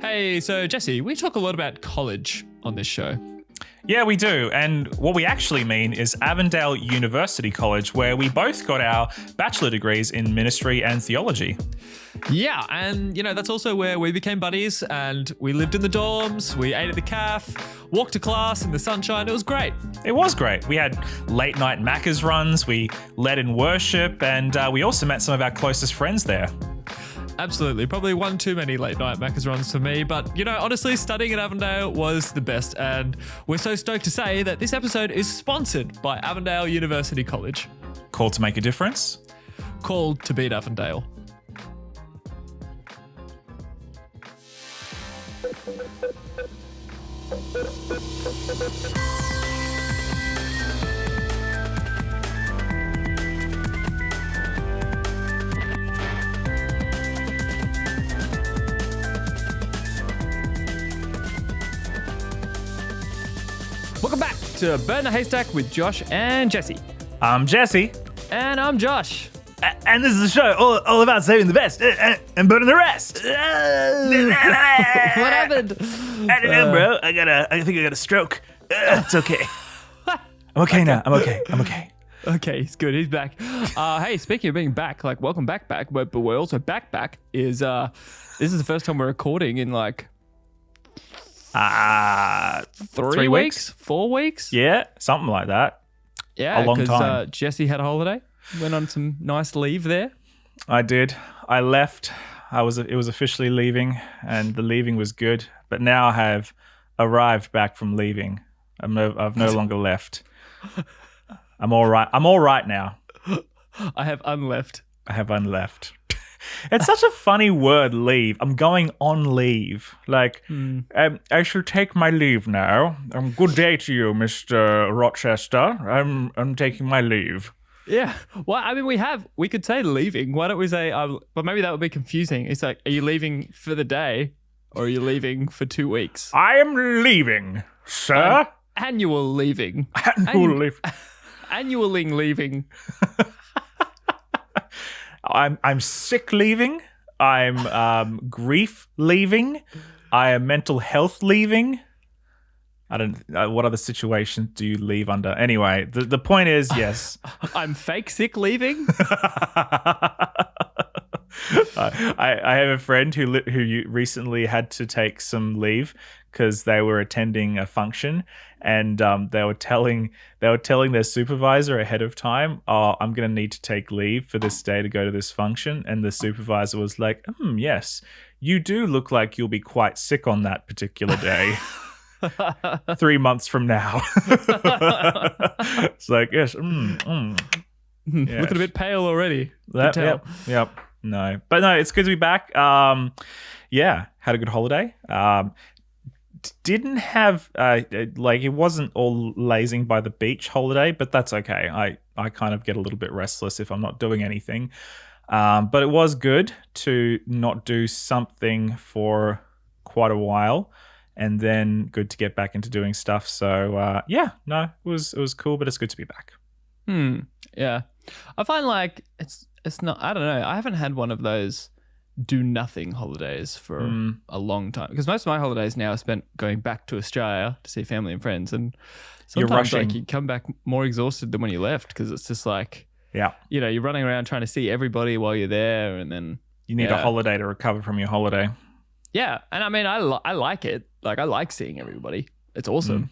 Hey, so Jesse, we talk a lot about college on this show. Yeah, we do. And what we actually mean is Avondale University College, where we both got our bachelor degrees in ministry and theology. Yeah, and that's also where we became buddies and we lived in the dorms, we ate at the caf, walked to class in the sunshine. It was great. It was great. We had late night Macca's runs, we led in worship, and we also met some of our closest friends there. Absolutely. Probably one too many late night Macca's runs for me. But, honestly, studying at Avondale was the best. And we're so stoked to say that this episode is sponsored by Avondale University College. Called to make a difference? Called to beat Avondale. Welcome back to Burn the Haystack with Josh and Jesse. I'm Jesse. And I'm Josh. And this is a show all about saving the best and burning the rest. What happened? I don't know, bro. I think I got a stroke. It's okay. I'm okay now. I'm okay. Okay, he's good. He's back. Hey, speaking of being back, welcome back, but we're also back. This is the first time we're recording in 3 weeks? 4 weeks? Yeah, something like that. Yeah, a long time. Jesse had a holiday. Went on some nice leave there. I did. I left. It was officially leaving, and the leaving was good. But now I have arrived back from leaving. I've no longer left. I'm all right. I'm all right now. I have unleft. It's such a funny word, leave. I'm going on leave. I shall take my leave now. Good day to you, Mr. Rochester. I'm taking my leave. Yeah. Well, I mean, we could say leaving. Why don't we say, but maybe that would be confusing. It's like, are you leaving for the day or are you leaving for 2 weeks? I am leaving, sir. Annual leaving. Annualing leaving. I'm sick leaving. I'm grief leaving. I am mental health leaving. I don't. What other situations do you leave under? Anyway, the point is, yes. I'm fake sick leaving. I have a friend who recently had to take some leave because they were attending a function, and they were telling their supervisor ahead of time, "Oh, I'm going to need to take leave for this day to go to this function." And the supervisor was like, "Yes, you do look like you'll be quite sick on that particular day." 3 months from now. It's like, yes. Yes. Looking a bit pale already. Yep. No. But no, it's good to be back. Yeah, had a good holiday. Didn't have, it wasn't all lazing by the beach holiday, but that's okay. I kind of get a little bit restless if I'm not doing anything. But it was good to not do something for quite a while. And then good to get back into doing stuff. So it was cool, but it's good to be back. Yeah, I find it's not. I don't know. I haven't had one of those do nothing holidays for a long time because most of my holidays now are spent going back to Australia to see family and friends, and sometimes you come back more exhausted than when you left because it's just you're running around trying to see everybody while you're there, and then you need a holiday to recover from your holiday. Yeah, and I mean, I like it. I like seeing everybody. It's awesome.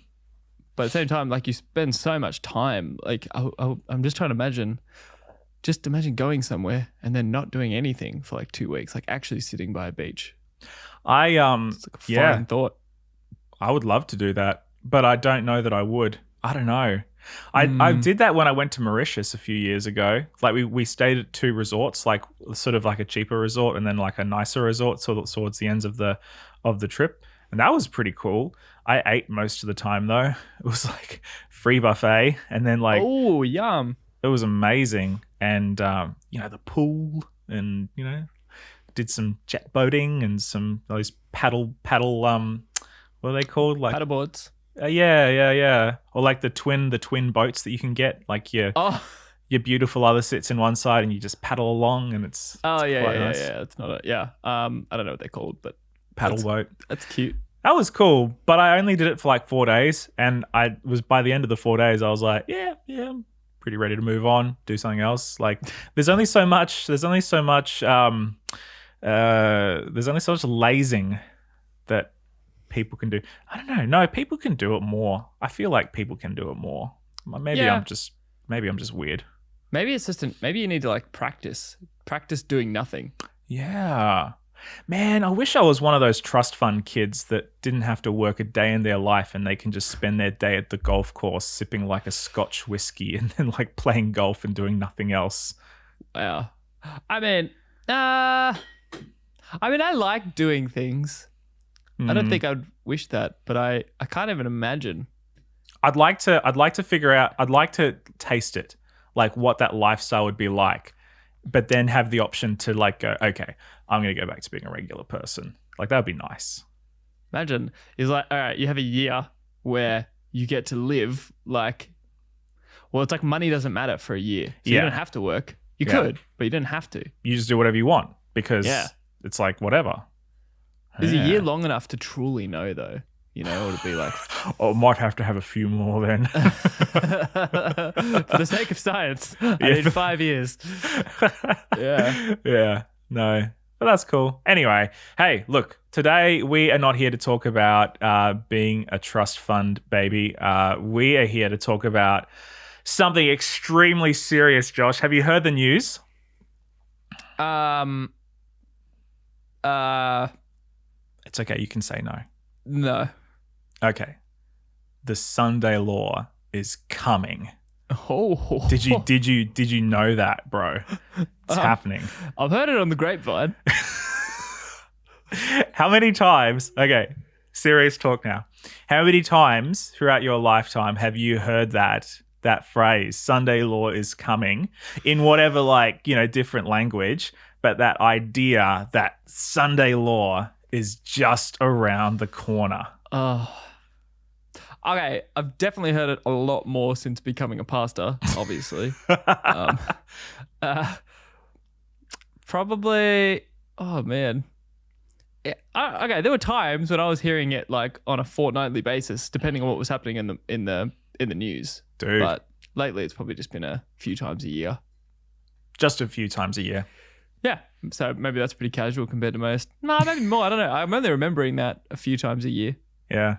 But at the same time, you spend so much time. I'm just trying to imagine going somewhere and then not doing anything for 2 weeks, actually sitting by a beach. It's a foreign thought. I would love to do that, but I don't know that I would. I don't know. I did that when I went to Mauritius a few years ago. We stayed at 2 resorts, sort of a cheaper resort and then a nicer resort towards the ends of the trip. And that was pretty cool. I ate most of the time though. It was free buffet and then oh, yum. It was amazing. And the pool and did some jet boating and some those paddle what are they called? Paddle boards. Yeah. Or the twin boats that you can get, your beautiful other sits in one side and you just paddle along and it's nice. Yeah. It's not I don't know what they're called, but paddle boat. That's cute. That was cool, but I only did it for like 4 days, and I was by the end of the 4 days, I was like, yeah, I'm pretty ready to move on, do something else. Like, there's only so much lazing that people can do. I don't know. No, people can do it more. I feel like people can do it more. Maybe I'm just weird. Maybe it's just maybe you need to like practice doing nothing. Yeah. Man, I wish I was one of those trust fund kids that didn't have to work a day in their life and they can just spend their day at the golf course sipping like a Scotch whiskey and then like playing golf and doing nothing else. Wow. I mean, I like doing things. I don't think I'd wish that, but I can't even imagine. I'd like to figure out, I'd like to taste it, like what that lifestyle would be like, but then have the option to like go, okay, I'm going to go back to being a regular person. Like, that would be nice. Imagine, it's like, all right, you have a year where you get to live like, well, it's like money doesn't matter for a year. So you don't have to work. You could, but you didn't have to. You just do whatever you want because it's like whatever. Is a year long enough to truly know, though? You know, or to be like... Oh, might have to have a few more then. For the sake of science, I need 5 years. Yeah, no. But that's cool. Anyway, hey, look, today we are not here to talk about being a trust fund baby. We are here to talk about something extremely serious, Josh. Have you heard the news? It's okay. You can say no. No. Okay. The Sunday law is coming. Oh. Did you know that, bro? It's happening. I've heard it on the grapevine. How many times? Okay, serious talk now. How many times throughout your lifetime have you heard that phrase, Sunday law is coming, in whatever, like, you know, different language, but that idea that Sunday law is just around the corner? Okay, I've definitely heard it a lot more since becoming a pastor, obviously. Probably, oh man. Okay, there were times when I was hearing it like on a fortnightly basis, depending on what was happening in the news. Dude. But lately it's probably just been a few times a year. Just a few times a year. Yeah, so maybe that's pretty casual compared to most. No, maybe more, I don't know. I'm only remembering that a few times a year. Yeah.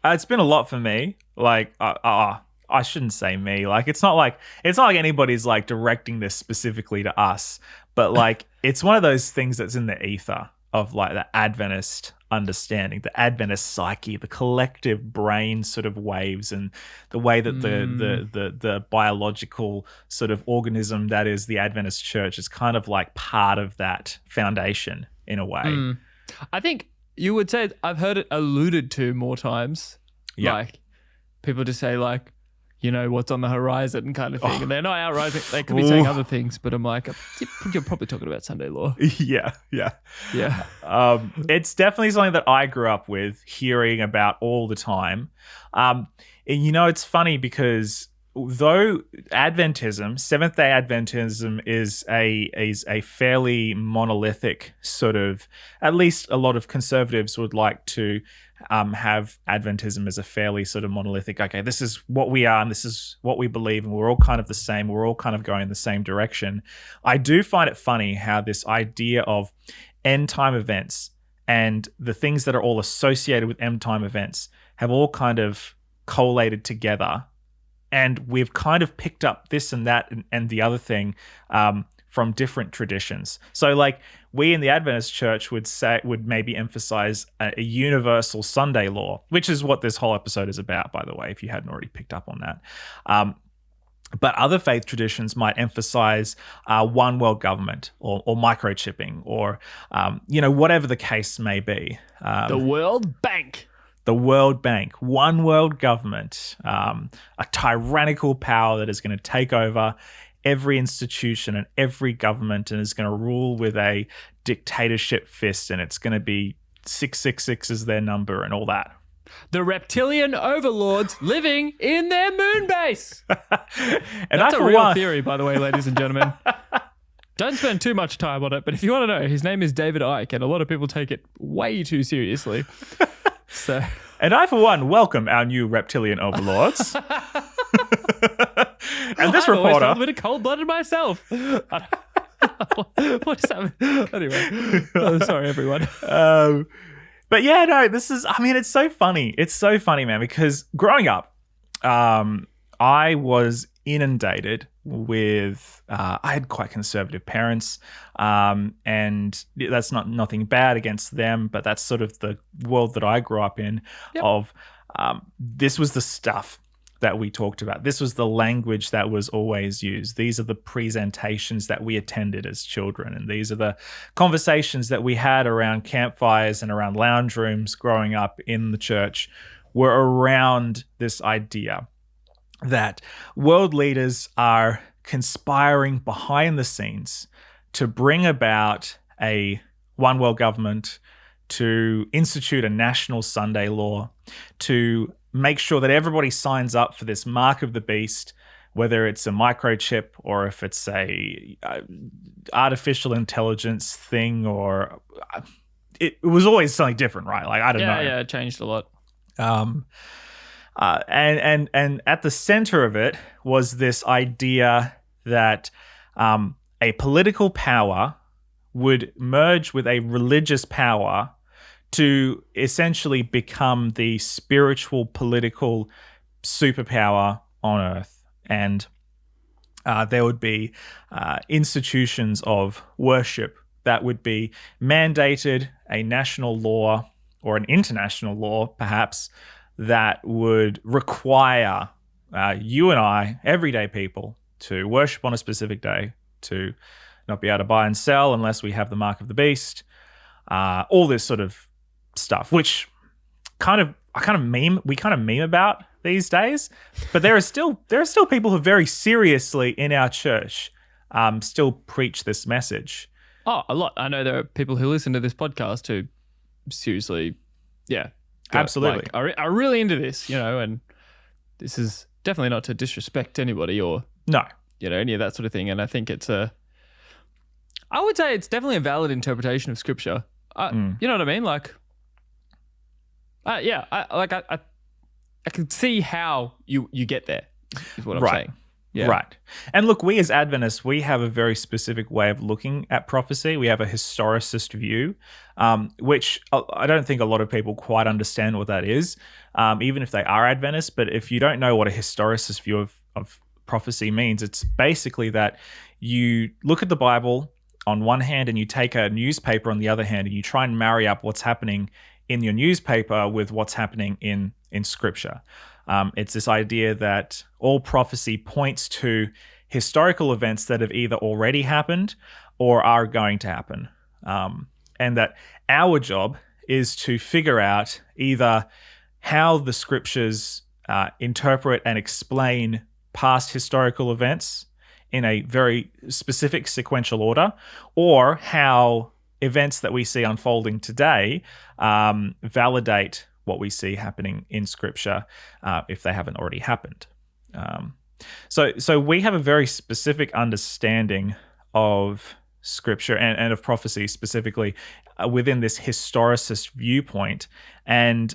It's been a lot for me. Like, I shouldn't say me. Like, it's not like anybody's like directing this specifically to us, but like it's one of those things that's in the ether of like the Adventist understanding, the Adventist psyche, the collective brain sort of waves, and the way that the biological sort of organism that is the Adventist church is kind of like part of that foundation in a way. I think you would say I've heard it alluded to more times. Yeah. Like people just say like, you know, what's on the horizon kind of thing. And they're not outright, they could be saying other things, but I'm like, you're probably talking about Sunday law. Yeah. Yeah. It's definitely something that I grew up with, hearing about all the time. And you know, it's funny because though Adventism, Seventh-day Adventism is a fairly monolithic sort of, at least a lot of conservatives would like to have Adventism as a fairly sort of monolithic, okay, this is what we are and this is what we believe and we're all kind of the same, we're all kind of going in the same direction. I do find it funny how this idea of end time events and the things that are all associated with end time events have all kind of collated together. And we've kind of picked up this and that and the other thing from different traditions. So like we in the Adventist church would maybe emphasize a universal Sunday law, which is what this whole episode is about, by the way, if you hadn't already picked up on that. But other faith traditions might emphasize one world government or microchipping or, you know, whatever the case may be. The World Bank. The World Bank, one world government, a tyrannical power that is going to take over every institution and every government and is going to rule with a dictatorship fist, and it's going to be 666 is their number and all that. The reptilian overlords living in their moon base. And that's a real theory, by the way, ladies and gentlemen. Don't spend too much time on it, but if you want to know, his name is David Icke, and a lot of people take it way too seriously. So, And I, for one, welcome our new reptilian overlords. And this I've always reporter... felt a bit of cold-blooded myself. What is that? Anyway, sorry, everyone. But yeah, no, it's so funny. It's so funny, man, because growing up, I was inundated with, I had quite conservative parents, and that's nothing bad against them, but that's sort of the world that I grew up in. Yep. This was the stuff that we talked about. This was the language that was always used. These are the presentations that we attended as children, and these are the conversations that we had around campfires and around lounge rooms growing up in the church, were around this idea that world leaders are conspiring behind the scenes to bring about a one world government, to institute a national Sunday law, to make sure that everybody signs up for this mark of the beast, whether it's a microchip or if it's a artificial intelligence thing, or it was always something different, right? Like, I don't know. Yeah, it changed a lot. And at the center of it was this idea that a political power would merge with a religious power to essentially become the spiritual political superpower on earth. And there would be institutions of worship that would be mandated, a national law or an international law, perhaps, that would require you and I, everyday people, to worship on a specific day, to not be able to buy and sell unless we have the mark of the beast, all this sort of stuff, which we kind of meme about these days. But there are still people who very seriously in our church still preach this message. Oh, a lot. I know there are people who listen to this podcast who seriously, absolutely, are really into this, and this is definitely not to disrespect anybody or any of that sort of thing. And I think I would say it's definitely a valid interpretation of scripture. You know what I mean? Like, I can see how you get there, is what I'm saying. Yeah. Right. And look, we as Adventists, we have a very specific way of looking at prophecy. We have a historicist view, which I don't think a lot of people quite understand what that is, even if they are Adventists. But if you don't know what a historicist view of prophecy means, it's basically that you look at the Bible on one hand and you take a newspaper on the other hand and you try and marry up what's happening in your newspaper with what's happening in Scripture. It's this idea that all prophecy points to historical events that have either already happened or are going to happen. And that our job is to figure out either how the Scriptures interpret and explain past historical events in a very specific sequential order, or how events that we see unfolding today validate what we see happening in Scripture if they haven't already happened. So we have a very specific understanding of Scripture and of prophecy specifically within this historicist viewpoint. And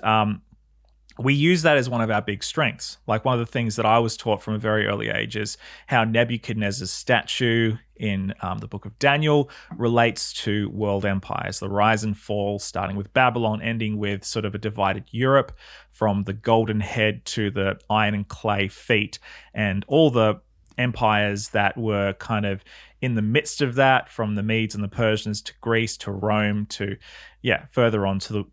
we use that as one of our big strengths. Like, one of the things that I was taught from a very early age is how Nebuchadnezzar's statue in the book of Daniel relates to world empires, the rise and fall, starting with Babylon, ending with sort of a divided Europe, from the golden head to the iron and clay feet, and all the empires that were kind of in the midst of that, from the Medes and the Persians to Greece to Rome to, further on to the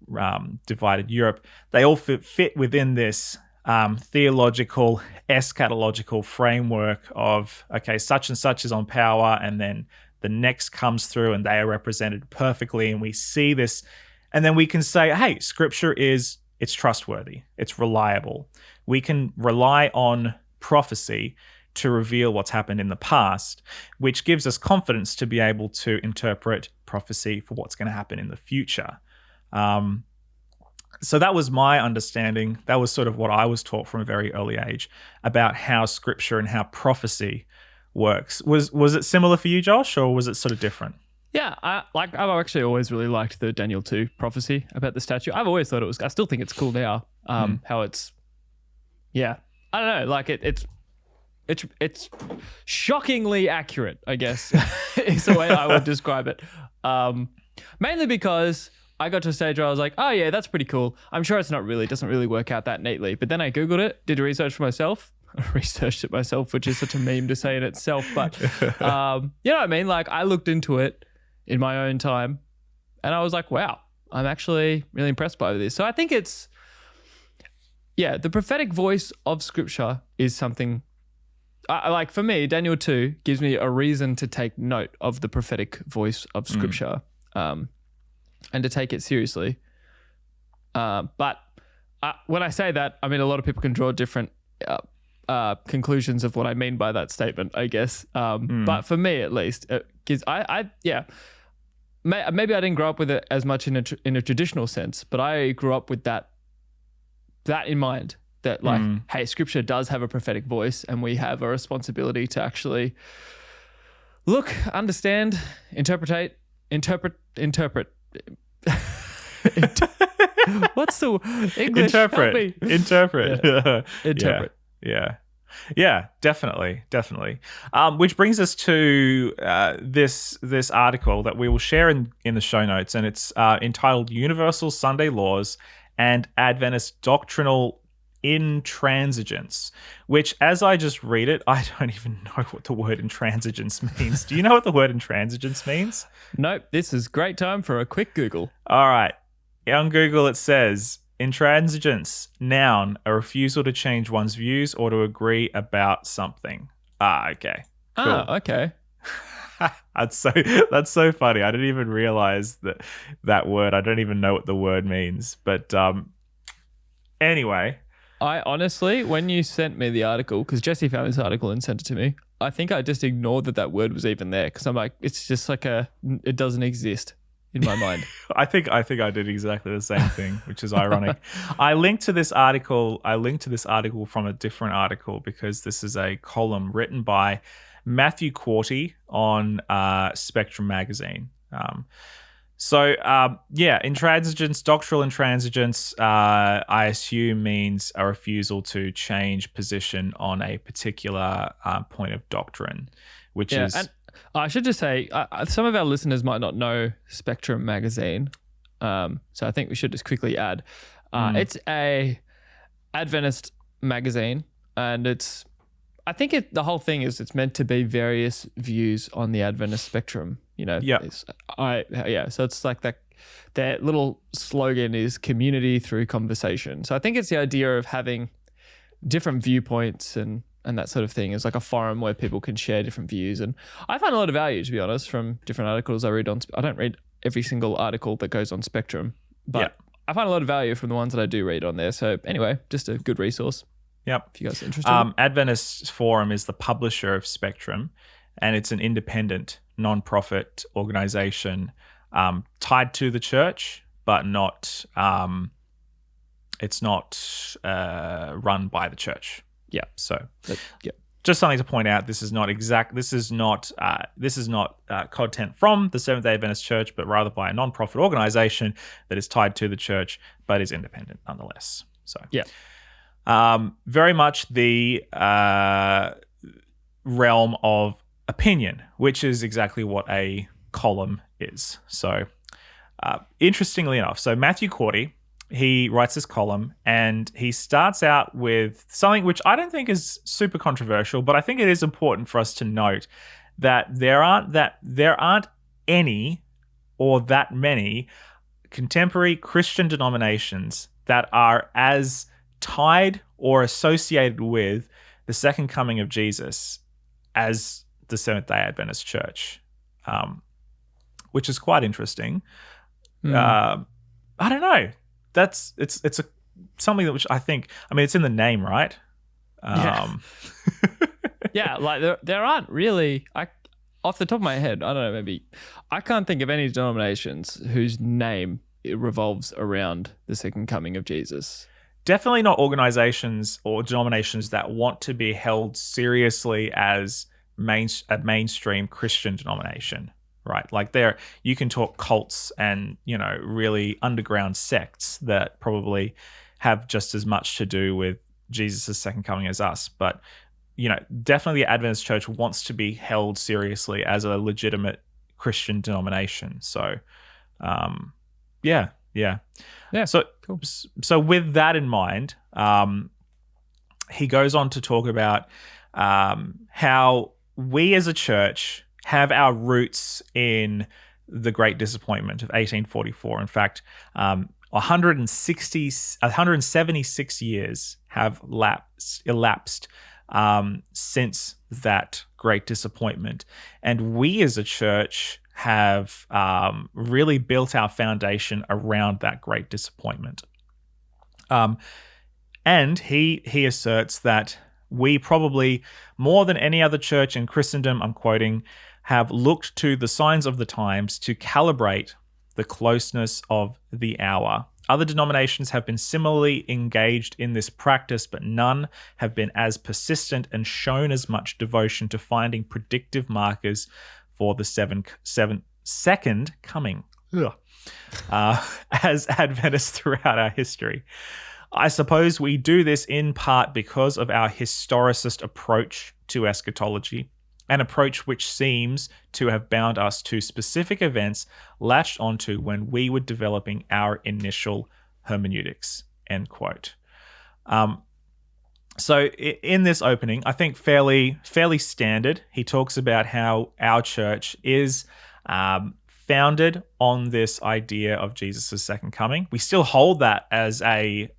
divided Europe. They all fit within this theological, eschatological framework of, okay, such and such is on power, and then the next comes through and they are represented perfectly, and we see this, and then we can say, hey, Scripture it's trustworthy, it's reliable. We can rely on prophecy to reveal what's happened in the past, which gives us confidence to be able to interpret prophecy for what's going to happen in the future. So that was my understanding. That was sort of what I was taught from a very early age about how Scripture and how prophecy works. Was it similar for you, Josh, or was it sort of different? Yeah, I've actually always really liked the Daniel 2 prophecy about the statue. I've always thought it was. I still think it's cool now. How it's, yeah, I don't know, like it's shockingly accurate, I guess, is the way I would describe it. Mainly because I got to a stage where I was like, oh yeah, that's pretty cool. I'm sure it doesn't really work out that neatly. But then I Googled it, did research for myself, researched it myself, which is such a meme to say in itself. But you know what I mean? Like I looked into it in my own time and I was like, wow, I'm actually really impressed by this. So I think it's, yeah, the prophetic voice of scripture is something like for me, Daniel 2 gives me a reason to take note of the prophetic voice of scripture and to take it seriously. But when I say that, I mean, a lot of people can draw different conclusions of what I mean by that statement, I guess. But for me, at least, because maybe I didn't grow up with it as much in a traditional sense, but I grew up with that in mind, that like, hey, scripture does have a prophetic voice and we have a responsibility to actually look, understand, interpret. What's the English? Interpret. Yeah. Interpret. Yeah, definitely. Which brings us to this article that we will share in the show notes, and it's entitled "Universal Sunday Laws and Adventist Doctrinal Intransigence," which, as I just read it, I don't even know what the word intransigence means. Do you know what the word intransigence means? Nope. This is great time for a quick Google. All right. On Google, it says, intransigence, noun, a refusal to change one's views or to agree about something. Okay. Cool. Okay. That's so funny. I didn't even realize that word. I don't even know what the word means. But anyway. I honestly, when you sent me the article, because Jesse found this article and sent it to me, I think I just ignored that word was even there because I'm like, it's just like it doesn't exist in my mind. I think I did exactly the same thing, which is ironic. I linked to this article from a different article because this is a column written by Matthew Quarty on Spectrum magazine. Intransigence, doctrinal intransigence, I assume means a refusal to change position on a particular point of doctrine, which is... And I should just say, some of our listeners might not know Spectrum magazine, so I think we should just quickly add. It's a Adventist magazine, and I think the whole thing is it's meant to be various views on the Adventist spectrum. You know, so it's like that. Their little slogan is community through conversation. So I think it's the idea of having different viewpoints and that sort of thing. It's like a forum where people can share different views. And I find a lot of value, to be honest, from different articles I read on. I don't read every single article that goes on Spectrum, but I find a lot of value from the ones that I do read on there. So anyway, just a good resource. Yep. If you guys are interested. Adventist Forum is the publisher of Spectrum, and it's an independent, non-profit organization tied to the church, but not. It's not run by the church. Yeah. So, just something to point out. This is not content from the Seventh-day Adventist Church, but rather by a non-profit organization that is tied to the church, but is independent nonetheless. So, very much the realm of opinion, which is exactly what a column is. So, interestingly enough, Matthew Quarty, he writes this column and he starts out with something which I don't think is super controversial, but I think it is important for us to note that there aren't any or that many contemporary Christian denominations that are as tied or associated with the second coming of Jesus as the Seventh-day Adventist Church, which is quite interesting. I don't know. It's something that which I think. I mean, it's in the name, right? Yeah, like there aren't really. Off the top of my head, I don't know. Maybe I can't think of any denominations whose name it revolves around the second coming of Jesus. Definitely not organizations or denominations that want to be held seriously as a mainstream Christian denomination, right? Like there, you can talk cults and, you know, really underground sects that probably have just as much to do with Jesus' second coming as us. But, you know, definitely the Adventist Church wants to be held seriously as a legitimate Christian denomination. So, yeah. So, cool. So with that in mind, he goes on to talk about how we as a church have our roots in the Great Disappointment of 1844. In fact, 176 years have elapsed since that Great Disappointment. And we as a church have really built our foundation around that Great Disappointment. And he asserts that we probably, more than any other church in Christendom, I'm quoting, have looked to the signs of the times to calibrate the closeness of the hour. Other denominations have been similarly engaged in this practice, but none have been as persistent and shown as much devotion to finding predictive markers for the second coming as Adventists throughout our history. I suppose we do this in part because of our historicist approach to eschatology, an approach which seems to have bound us to specific events latched onto when we were developing our initial hermeneutics, end quote. So in this opening, I think fairly standard, he talks about how our church is founded on this idea of Jesus' second coming. We still hold that as a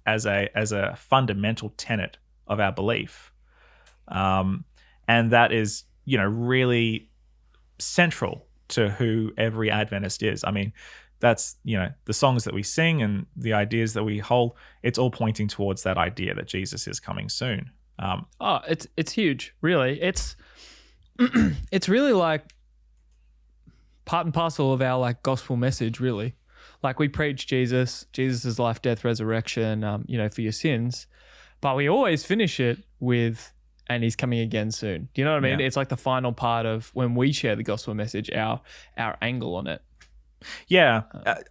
fundamental tenet of our belief, and that is, you know, really central to who every Adventist is. I mean, that's, you know, the songs that we sing and the ideas that we hold. It's all pointing towards that idea that Jesus is coming soon. It's huge, really. It's it's really like part and parcel of our like gospel message, really. Like we preach Jesus's life, death, resurrection, you know, for your sins, but we always finish it with, and he's coming again soon. Do you know what I mean? Yeah. It's like the final part of when we share the gospel message, our angle on it. Yeah,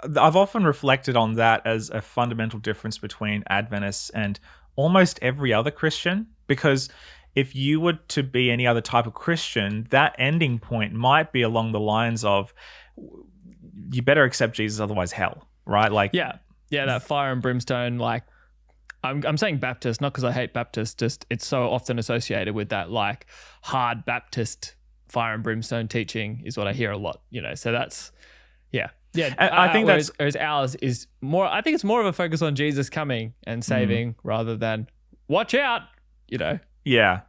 I've often reflected on that as a fundamental difference between Adventists and almost every other Christian, because if you were to be any other type of Christian, that ending point might be along the lines of, you better accept Jesus, otherwise hell, right? Like, yeah, that fire and brimstone. Like, I'm saying Baptist, not because I hate Baptist, just it's so often associated with that like hard Baptist fire and brimstone teaching is what I hear a lot, you know. So that's, yeah. I think whereas ours is more. I think it's more of a focus on Jesus coming and saving rather than watch out, you know. Yeah,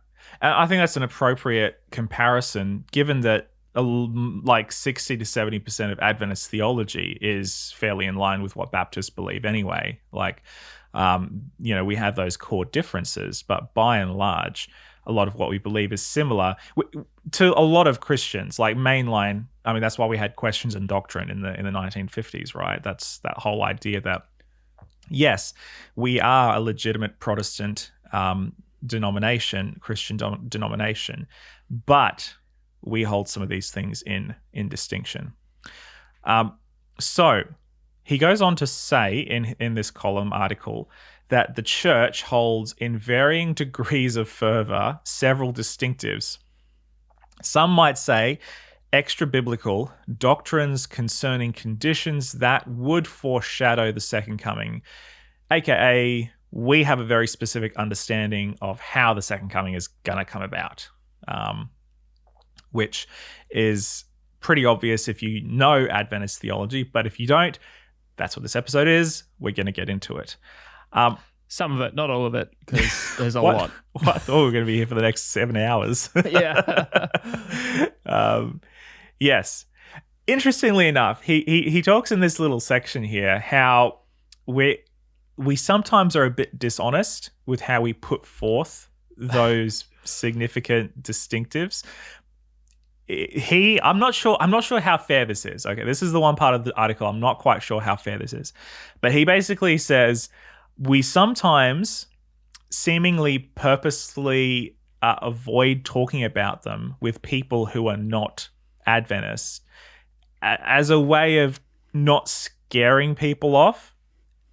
I think that's an appropriate comparison, given that like 60 to 70% of Adventist theology is fairly in line with what Baptists believe anyway. Like, you know, we have those core differences, but by and large, a lot of what we believe is similar to a lot of Christians, like mainline. I mean, that's why we had questions in doctrine in the 1950s, right? That's that whole idea that, yes, we are a legitimate Protestant denomination, Christian denomination, but we hold some of these things in distinction. So he goes on to say in this column article that the church holds in varying degrees of fervor several distinctives. Some might say extra-biblical doctrines concerning conditions that would foreshadow the second coming, aka we have a very specific understanding of how the second coming is going to come about, which is pretty obvious if you know Adventist theology, but if you don't, that's what this episode is. We're going to get into it. Some of it, not all of it, because there's a lot. I thought we were going to be here for the next 7 hours. Yeah. Yes. Interestingly enough, he talks in this little section here how we sometimes are a bit dishonest with how we put forth those significant distinctives. I'm not sure how fair this is. Okay, this is the one part of the article I'm not quite sure how fair this is. But he basically says we sometimes seemingly purposely avoid talking about them with people who are not Adventists as a way of not scaring people off.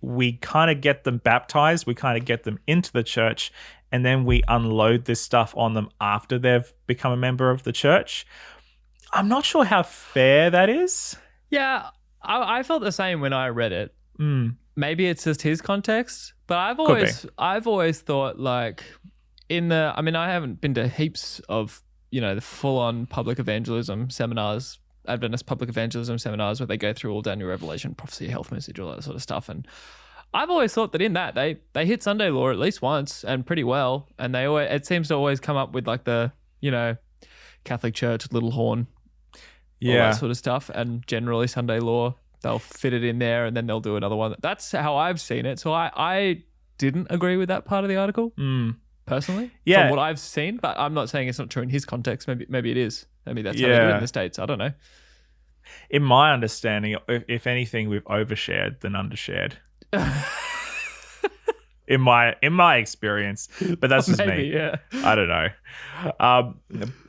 We kind of get them baptized, we kind of get them into the church, and then we unload this stuff on them after they've become a member of the church. I'm not sure how fair that is. Yeah, I felt the same when I read it. Maybe it's just his context, but I've always thought, like, I haven't been to heaps of, the full-on public evangelism seminars, Adventist public evangelism seminars, where they go through all Daniel Revelation, prophecy, health message, all that sort of stuff. And I've always thought that in that they hit Sunday law at least once and pretty well, and it seems to always come up with like the Catholic Church, little horn, all that sort of stuff, and generally Sunday law, they'll fit it in there and then they'll do another one. That's how I've seen it. So I didn't agree with that part of the article personally, from what I've seen, but I'm not saying it's not true in his context. Maybe it is. Maybe that's how they do it in the States. I don't know. In my understanding, if anything, we've overshared than undershared. in my experience, but that's just me. Yeah. I don't know.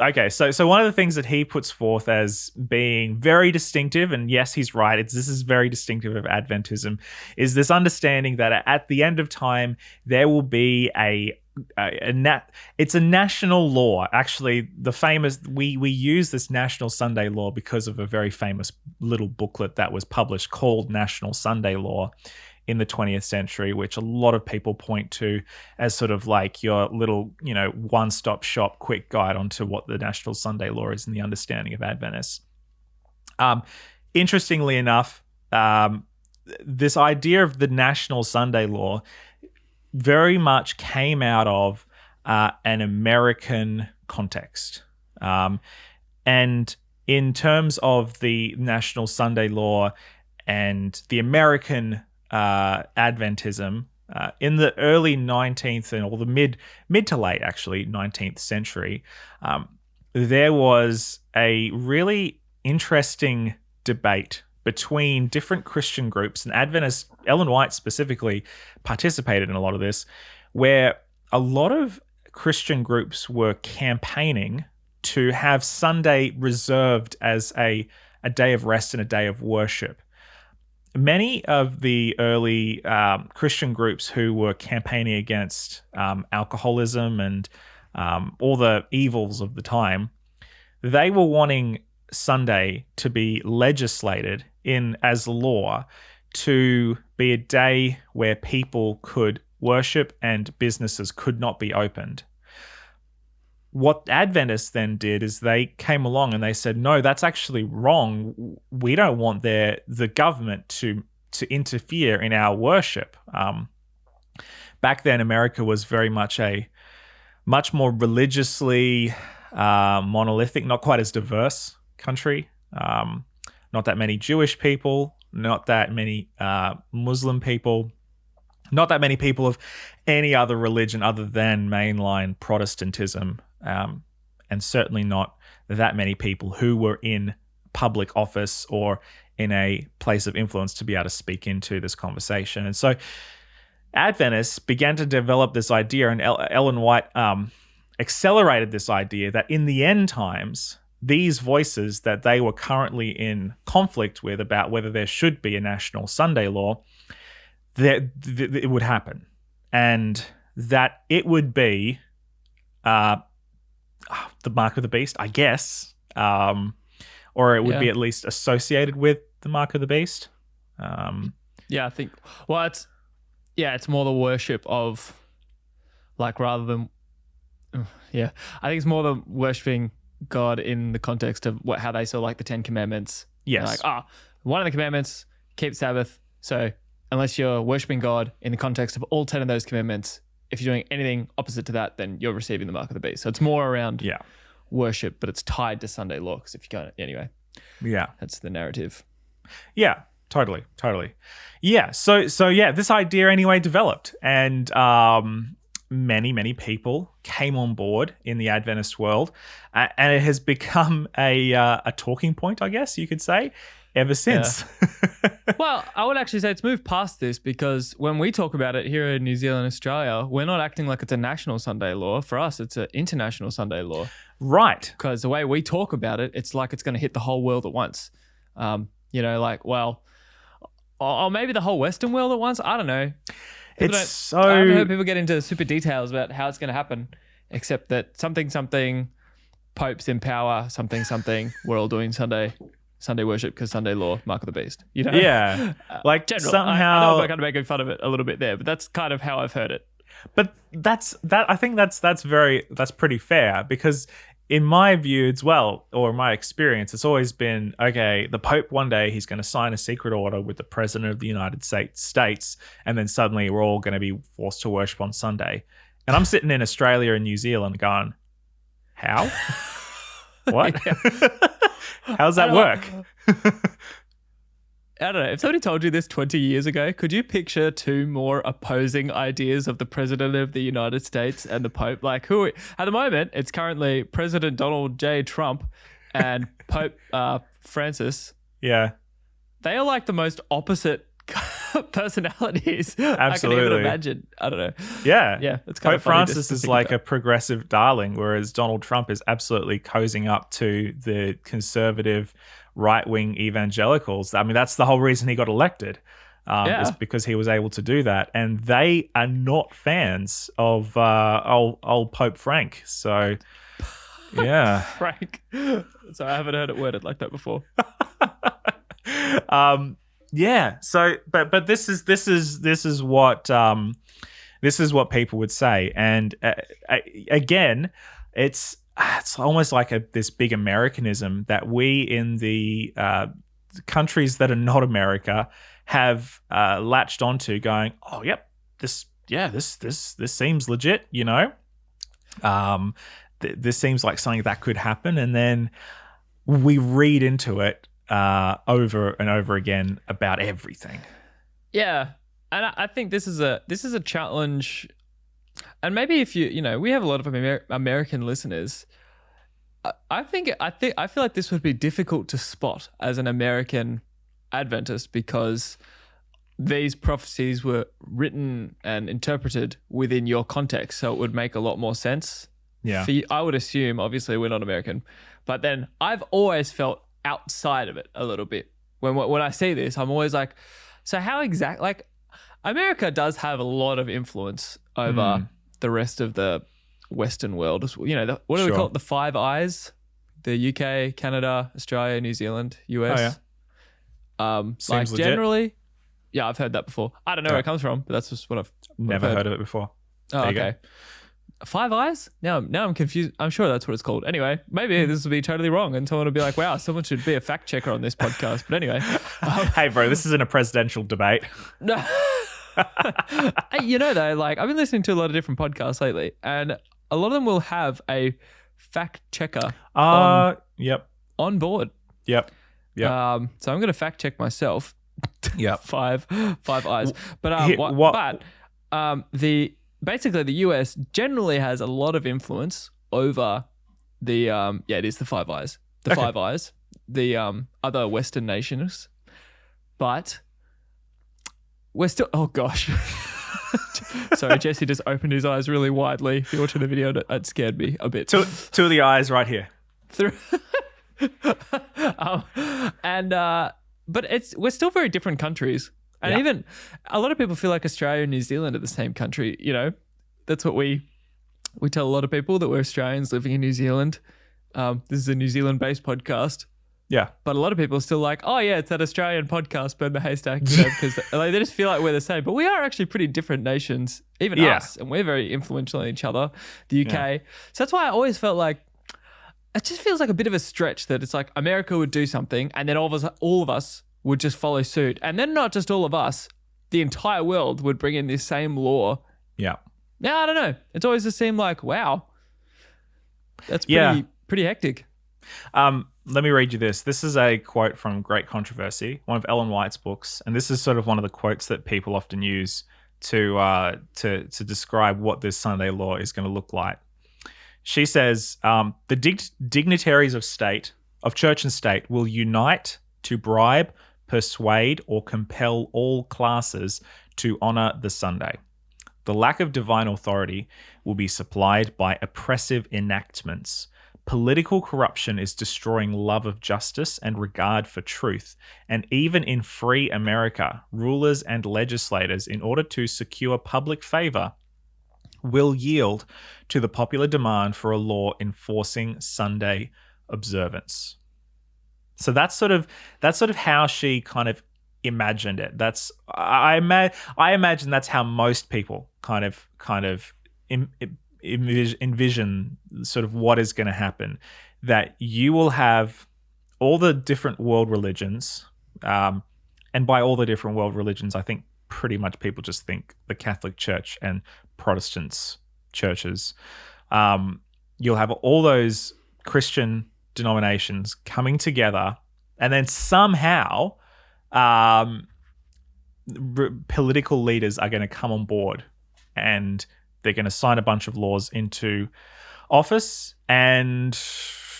Okay, so one of the things that he puts forth as being very distinctive, and yes, he's right, this is very distinctive of Adventism, is this understanding that at the end of time there will be it's a national law. Actually, the famous we use this National Sunday Law because of a very famous little booklet that was published called National Sunday Law in the 20th century, which a lot of people point to as sort of like your little, one-stop shop quick guide onto what the National Sunday Law is and the understanding of Adventists. Interestingly enough, this idea of the National Sunday Law very much came out of an American context. And in terms of the National Sunday Law and the American Adventism, in the early 19th or the mid to late, actually, 19th century, there was a really interesting debate between different Christian groups, and Adventists, Ellen White specifically, participated in a lot of this, where a lot of Christian groups were campaigning to have Sunday reserved as a day of rest and a day of worship. Many of the early Christian groups who were campaigning against alcoholism and all the evils of the time, they were wanting Sunday to be legislated in as law to be a day where people could worship and businesses could not be opened. What Adventists then did is they came along and they said, no, that's actually wrong. We don't want the government to interfere in our worship. Back then, America was very much a much more religiously monolithic, not quite as diverse country. Not that many Jewish people, not that many Muslim people, not that many people of any other religion other than mainline Protestantism, and certainly not that many people who were in public office or in a place of influence to be able to speak into this conversation. And so Adventists began to develop this idea, and Ellen White accelerated this idea that in the end times, these voices that they were currently in conflict with about whether there should be a national Sunday law, that it would happen, and that it would be the mark of the beast, I guess, or it would be at least associated with the mark of the beast. I think. Well, it's more the worship of, like, rather than. I think it's more the worshiping God in the context of how they saw like the 10 Commandments. Yes. Like, one of the commandments, keep Sabbath. So unless you're worshiping God in the context of all 10 of those commandments, if you're doing anything opposite to that, then you're receiving the mark of the beast. So it's more around worship, but it's tied to Sunday law. Because if you go anyway, that's the narrative. Yeah, totally. Yeah. So this idea anyway developed, and many people came on board in the Adventist world, and it has become a talking point, I guess you could say, ever since. Well, I would actually say it's moved past this, because when we talk about it here in New Zealand, Australia, we're not acting like it's a national Sunday law. For us, it's an international Sunday law. Right. Because the way we talk about it, it's like it's going to hit the whole world at once. Or maybe the whole Western world at once. I don't know. I haven't heard people get into super details about how it's going to happen, except that something, Pope's in power, something, we're all doing Sunday worship because Sunday law, mark of the beast. You know? Yeah. Like General, somehow... I know I'm kind of making fun of it a little bit there, but that's kind of how I've heard it. But I think that's pretty fair, because in my view as well, or my experience, it's always been, okay, the Pope one day, he's going to sign a secret order with the President of the United States, and then suddenly we're all going to be forced to worship on Sunday. And I'm sitting in Australia and New Zealand going, how? What? How's that work? I don't know. If somebody told you this 20 years ago, could you picture two more opposing ideas of the President of the United States and the Pope? Like, at the moment, it's currently President Donald J. Trump and Pope Francis. Yeah. They are like the most opposite personalities Absolutely. I can even imagine. I don't know. Yeah. Yeah. It's kind Pope of funny Francis is like a progressive darling, whereas Donald Trump is absolutely cozying up to the conservative right-wing evangelicals. I mean, that's the whole reason he got elected, is because he was able to do that. And they are not fans of old Pope Frank. So, yeah. Frank. So I haven't heard it worded like that before. Yeah. So, but this is what people would say, and again, it's almost like this big Americanism that we in the countries that are not America have latched onto, going, oh, yep, this seems legit, you know. This seems like something that could happen, and then we read into it over and over again about everything. Yeah, and I think this is a challenge. And maybe if we have a lot of American listeners. I feel like this would be difficult to spot as an American Adventist, because these prophecies were written and interpreted within your context, so it would make a lot more sense. Yeah, I would assume. Obviously, we're not American, but then I've always felt outside of it a little bit. When I see this, I'm always like, so how exactly? Like, America does have a lot of influence over the rest of the Western world. You know, what do we call it? The Five Eyes: the UK, Canada, Australia, New Zealand, US. Oh, yeah. Like legit. Generally, yeah, I've heard that before. I don't know where it comes from, but that's just what I've never heard of it before. Oh, okay. Five Eyes? Now I'm confused. I'm sure that's what it's called. Anyway, maybe this will be totally wrong, and someone will be like, wow, someone should be a fact checker on this podcast. But anyway. Hey, bro, this isn't a presidential debate. No. Though, like, I've been listening to a lot of different podcasts lately, and a lot of them will have a fact checker on board. Yep. So I'm going to fact check myself. Yep. Five Eyes. But basically the US generally has a lot of influence over the it is the Five Eyes. Five Eyes, the other Western nations. But we're still, oh gosh. Sorry, Jesse just opened his eyes really widely. If you're watching the video, that scared me a bit. Two of the eyes right here. But we're still very different countries. And even a lot of people feel like Australia and New Zealand are the same country. You know, that's what we tell a lot of people, that we're Australians living in New Zealand. This is a New Zealand-based podcast. Yeah. But a lot of people are still like, oh yeah, it's that Australian podcast, Burn the Haystack, because they just feel like we're the same. But we are actually pretty different nations, even us, and we're very influential on each other, the UK. Yeah. So that's why I always felt like, it just feels like a bit of a stretch that it's like America would do something and then all of us would just follow suit. And then not just all of us, the entire world would bring in this same law. Yeah. Now, I don't know. It's always just seemed like, wow, that's pretty hectic. Let me read you this. This is a quote from Great Controversy, one of Ellen White's books. And this is sort of one of the quotes that people often use to describe what this Sunday law is going to look like. She says the dignitaries of church and state will unite to bribe, persuade, or compel all classes to honor the Sunday. The lack of divine authority will be supplied by oppressive enactments. Political corruption is destroying love of justice and regard for truth. And even in free America, rulers and legislators, in order to secure public favor, will yield to the popular demand for a law enforcing Sunday observance. So that's sort of how she kind of imagined it. I imagine that's how most people kind of envision sort of what is going to happen. That you will have all the different world religions, and by all the different world religions, I think pretty much people just think the Catholic Church and Protestants churches. You'll have all those Christian denominations coming together, and then somehow political leaders are going to come on board, and they're going to sign a bunch of laws into office, and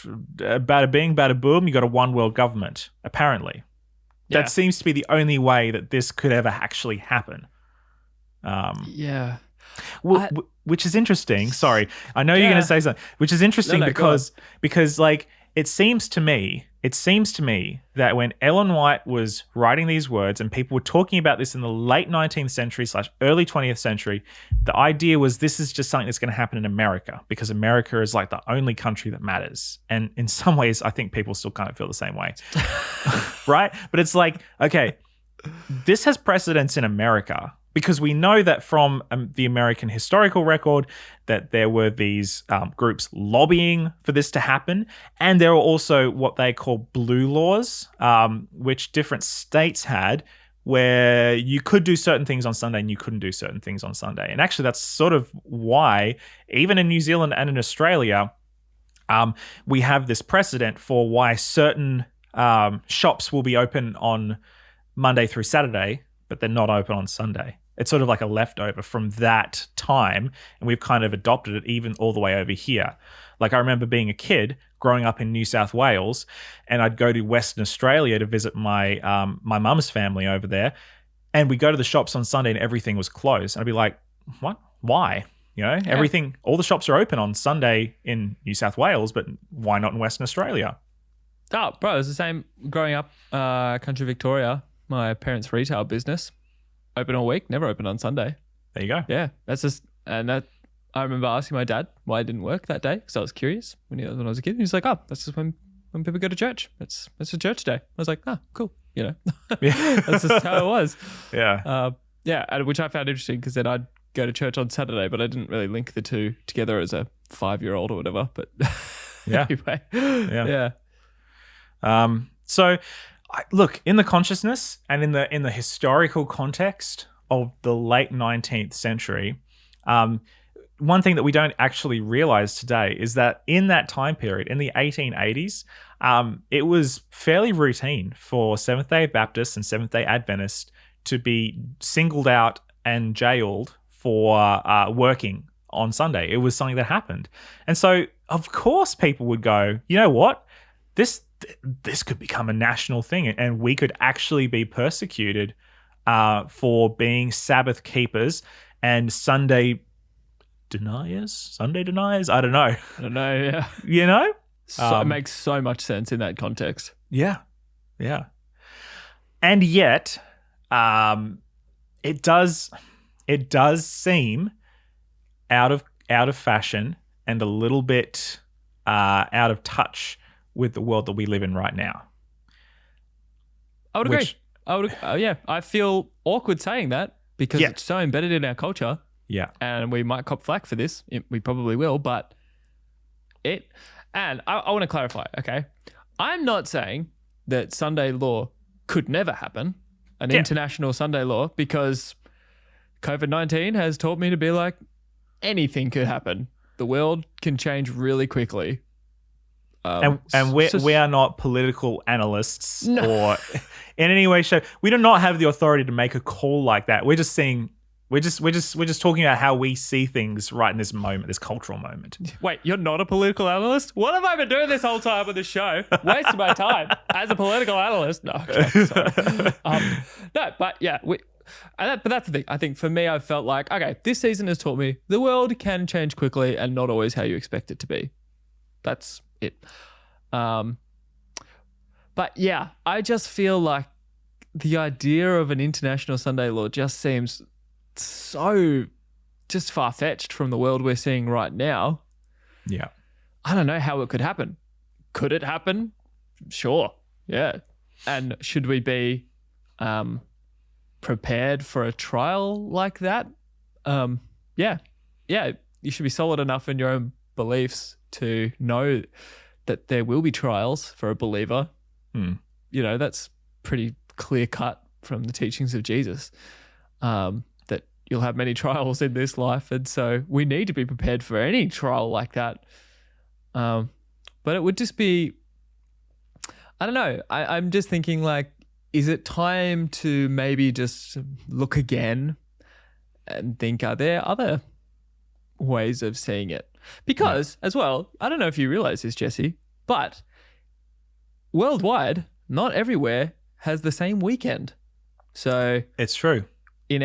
bada bing, bada boom, you got a one world government, apparently. Yeah. That seems to be the only way that this could ever actually happen. Yeah. Which is interesting. Sorry, I know you're going to say something. Which is interesting because like it seems to me that when Ellen White was writing these words and people were talking about this in the late 19th century / early 20th century, the idea was this is just something that's going to happen in America because America is like the only country that matters. And in some ways, I think people still kind of feel the same way, right? But it's like, okay, this has precedence in America. Because we know that from the American historical record that there were these groups lobbying for this to happen. And there were also what they call blue laws, which different states had, where you could do certain things on Sunday and you couldn't do certain things on Sunday. And actually, that's sort of why, even in New Zealand and in Australia, we have this precedent for why certain shops will be open on Monday through Saturday, but they're not open on Sunday. It's sort of like a leftover from that time, and we've kind of adopted it even all the way over here. Like I remember being a kid growing up in New South Wales, and I'd go to Western Australia to visit my mum's family over there, and we go to the shops on Sunday and everything was closed. And I'd be like, what? Why? You know, everything, all the shops are open on Sunday in New South Wales, but why not in Western Australia? Oh, bro, it was the same growing up country Victoria. My parents' retail business. Open all week, never open on Sunday. There you go. Yeah, that's just, and that I remember asking my dad why it didn't work that day because I was curious when I was a kid. He was like, "Oh, that's just when people go to church. It's a church day." I was like, "Oh, cool." You know, yeah. That's just how it was. Yeah, and which I found interesting because then I'd go to church on Saturday, but I didn't really link the two together as a 5-year-old or whatever. But yeah, anyway, yeah. So. Look, in the consciousness and in the historical context of the late 19th century, one thing that we don't actually realize today is that in that time period, in the 1880s, it was fairly routine for Seventh-day Baptists and Seventh-day Adventists to be singled out and jailed for working on Sunday. It was something that happened. And so, of course, people would go, you know what? This could become a national thing, and we could actually be persecuted for being Sabbath keepers and Sunday deniers. I don't know. Yeah. You know? So it makes so much sense in that context. Yeah. And yet, it does seem out of fashion and a little bit out of touch with the world that we live in right now. I would agree. I feel awkward saying that because it's so embedded in our culture. Yeah. And we might cop flack for this. We probably will, but I want to clarify, okay? I'm not saying that Sunday law could never happen, an international Sunday law, because COVID-19 has taught me to be like, anything could happen. The world can change really quickly. And we are not political analysts or in any way, shape. We do not have the authority to make a call like that. We're just seeing We're just talking about how we see things right in this moment, this cultural moment. Wait, you're not a political analyst? What have I been doing this whole time on this show? Wasting my time as a political analyst? No, okay, sorry. No, but yeah, but that's the thing. I think for me, I've felt like, okay, this season has taught me the world can change quickly and not always how you expect it to be. That's it. But yeah, I just feel like the idea of an international Sunday law just seems so just far-fetched from the world we're seeing right now. Yeah. I don't know how it could happen. Could it happen? Sure. Yeah. And should we be prepared for a trial like that? Yeah. You should be solid enough in your own beliefs to know that there will be trials for a believer. You know, that's pretty clear cut from the teachings of Jesus. That you'll have many trials in this life, and so we need to be prepared for any trial like that. But it would just be, I don't know. I'm just thinking, like, is it time to maybe just look again and think, are there other ways of seeing it? Because as well, I don't know if you realize this, Jesse, but worldwide, not everywhere has the same weekend. So it's true. In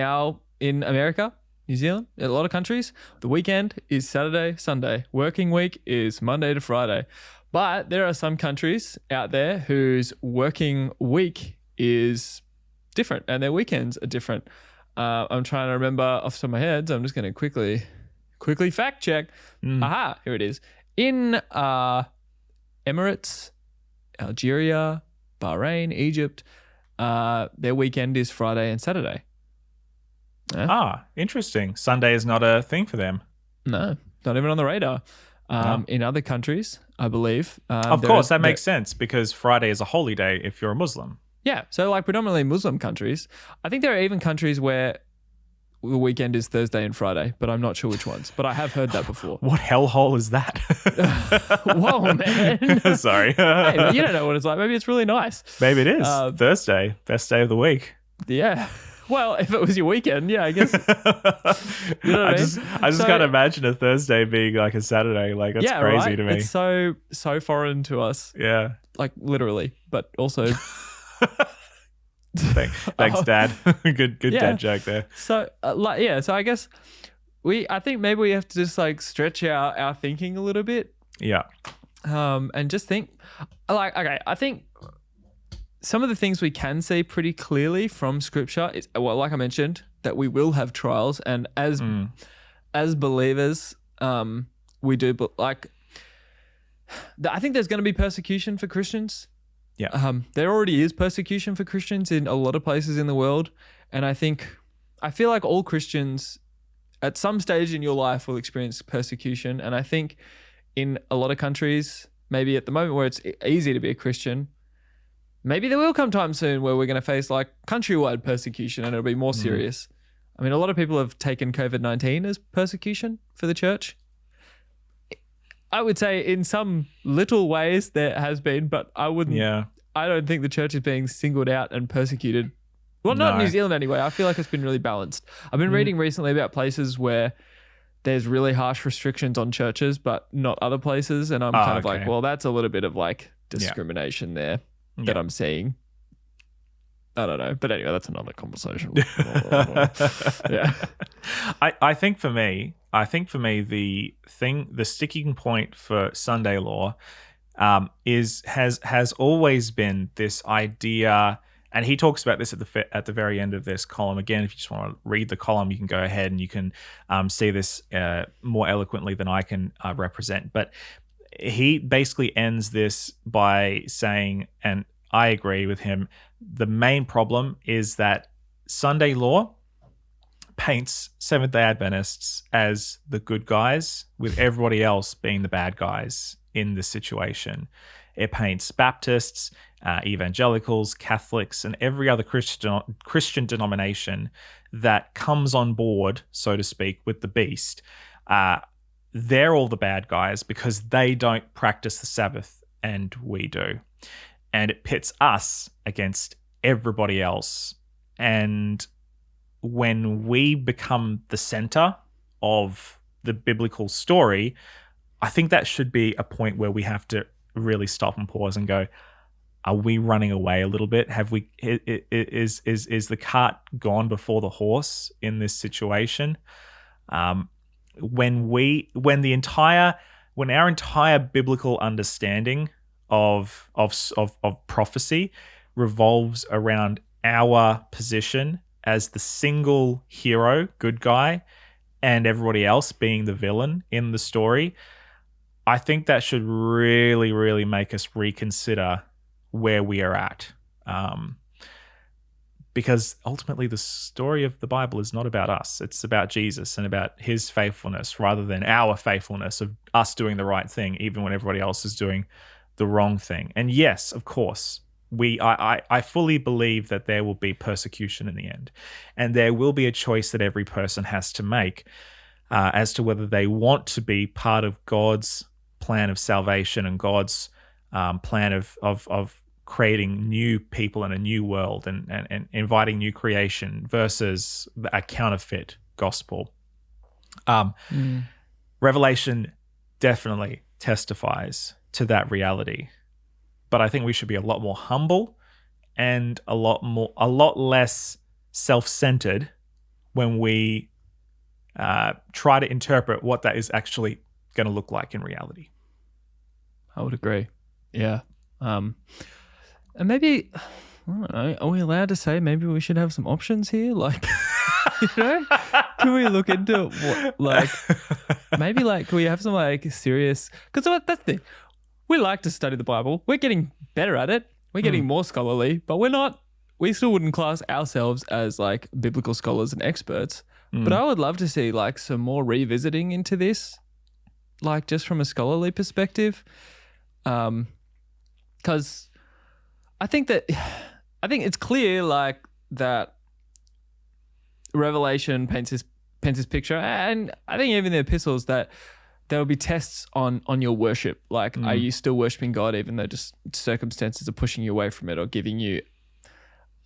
America, New Zealand, in a lot of countries, the weekend is Saturday, Sunday. Working week is Monday to Friday. But there are some countries out there whose working week is different and their weekends are different. I'm trying to remember off the top of my head, so I'm just going to quickly fact check. Aha, here it is. In Emirates, Algeria, Bahrain, Egypt, their weekend is Friday and Saturday. Yeah. Interesting. Sunday is not a thing for them. No, not even on the radar. No. In other countries, I believe. Of course, that makes sense because Friday is a holy day if you're a Muslim. Yeah, so like predominantly Muslim countries. I think there are even countries where the weekend is Thursday and Friday, but I'm not sure which ones. But I have heard that before. What hellhole is that? Whoa, man. Sorry. Hey, you don't know what it's like. Maybe it's really nice. Maybe it is. Thursday, best day of the week. Yeah. Well, if it was your weekend, yeah, I guess. You know what I just can't imagine a Thursday being like a Saturday. Like, that's crazy to me. It's so foreign to us. Yeah. Like, literally, but also... Thanks, Dad. good dad joke there. So, so I guess I think maybe we have to just like stretch our thinking a little bit. Yeah. And just think, like, okay, I think some of the things we can see pretty clearly from Scripture is, well, like I mentioned, that we will have trials, and as believers, we do. But like, I think there's going to be persecution for Christians. Yeah. There already is persecution for Christians in a lot of places in the world, and I feel like all Christians, at some stage in your life, will experience persecution, and I think in a lot of countries, maybe at the moment where it's easy to be a Christian. Maybe there will come time soon where we're going to face like countrywide persecution and it'll be more serious. I mean, a lot of people have taken COVID-19 as persecution for the church. I would say in some little ways there has been, but I wouldn't. Yeah. I don't think the church is being singled out and persecuted. Well, not in New Zealand anyway. I feel like it's been really balanced. I've been reading recently about places where there's really harsh restrictions on churches, but not other places. And I'm kind of like, well, that's a little bit of like discrimination there. That I'm seeing. I don't know. But anyway, that's another conversation. Yeah. I think for me, the sticking point for Sunday law has always been this idea, and he talks about this at the very end of this column. Again, if you just want to read the column, you can go ahead and you can see this more eloquently than I can represent. But he basically ends this by saying, and I agree with him, the main problem is that Sunday law paints Seventh-day Adventists as the good guys, with everybody else being the bad guys in this situation. It paints Baptists, evangelicals, Catholics, and every other Christian denomination that comes on board, so to speak, with the beast. They're all the bad guys because they don't practice the Sabbath and we do. And it pits us against everybody else. And when we become the center of the biblical story, I think that should be a point where we have to really stop and pause and go, are we running away a little bit? Have we is the cart gone before the horse in this situation? When our entire biblical understanding of prophecy revolves around our position as the single hero, good guy, and everybody else being the villain in the story, I think that should really, really make us reconsider where we are at. Because ultimately the story of the Bible is not about us. It's about Jesus and about his faithfulness rather than our faithfulness of us doing the right thing, even when everybody else is doing the wrong thing. And yes, of course, I fully believe that there will be persecution in the end. And there will be a choice that every person has to make as to whether they want to be part of God's plan of salvation and God's plan of creating new people in a new world and inviting new creation versus a counterfeit gospel. Revelation definitely testifies to that reality, but I think we should be a lot more humble and a lot less self-centered when we try to interpret what that is actually going to look like in reality. I would agree. Yeah. And maybe, I don't know, are we allowed to say maybe we should have some options here? Like, can we look into maybe can we have some serious, because that's the thing. We like to study the Bible. We're getting better at it. We're getting more scholarly, but we still wouldn't class ourselves as biblical scholars and experts. But I would love to see some more revisiting into this, just from a scholarly perspective. Because I think it's clear that Revelation paints this picture, and I think even the epistles, that there will be tests on your worship. Are you still worshiping God even though just circumstances are pushing you away from it or giving you,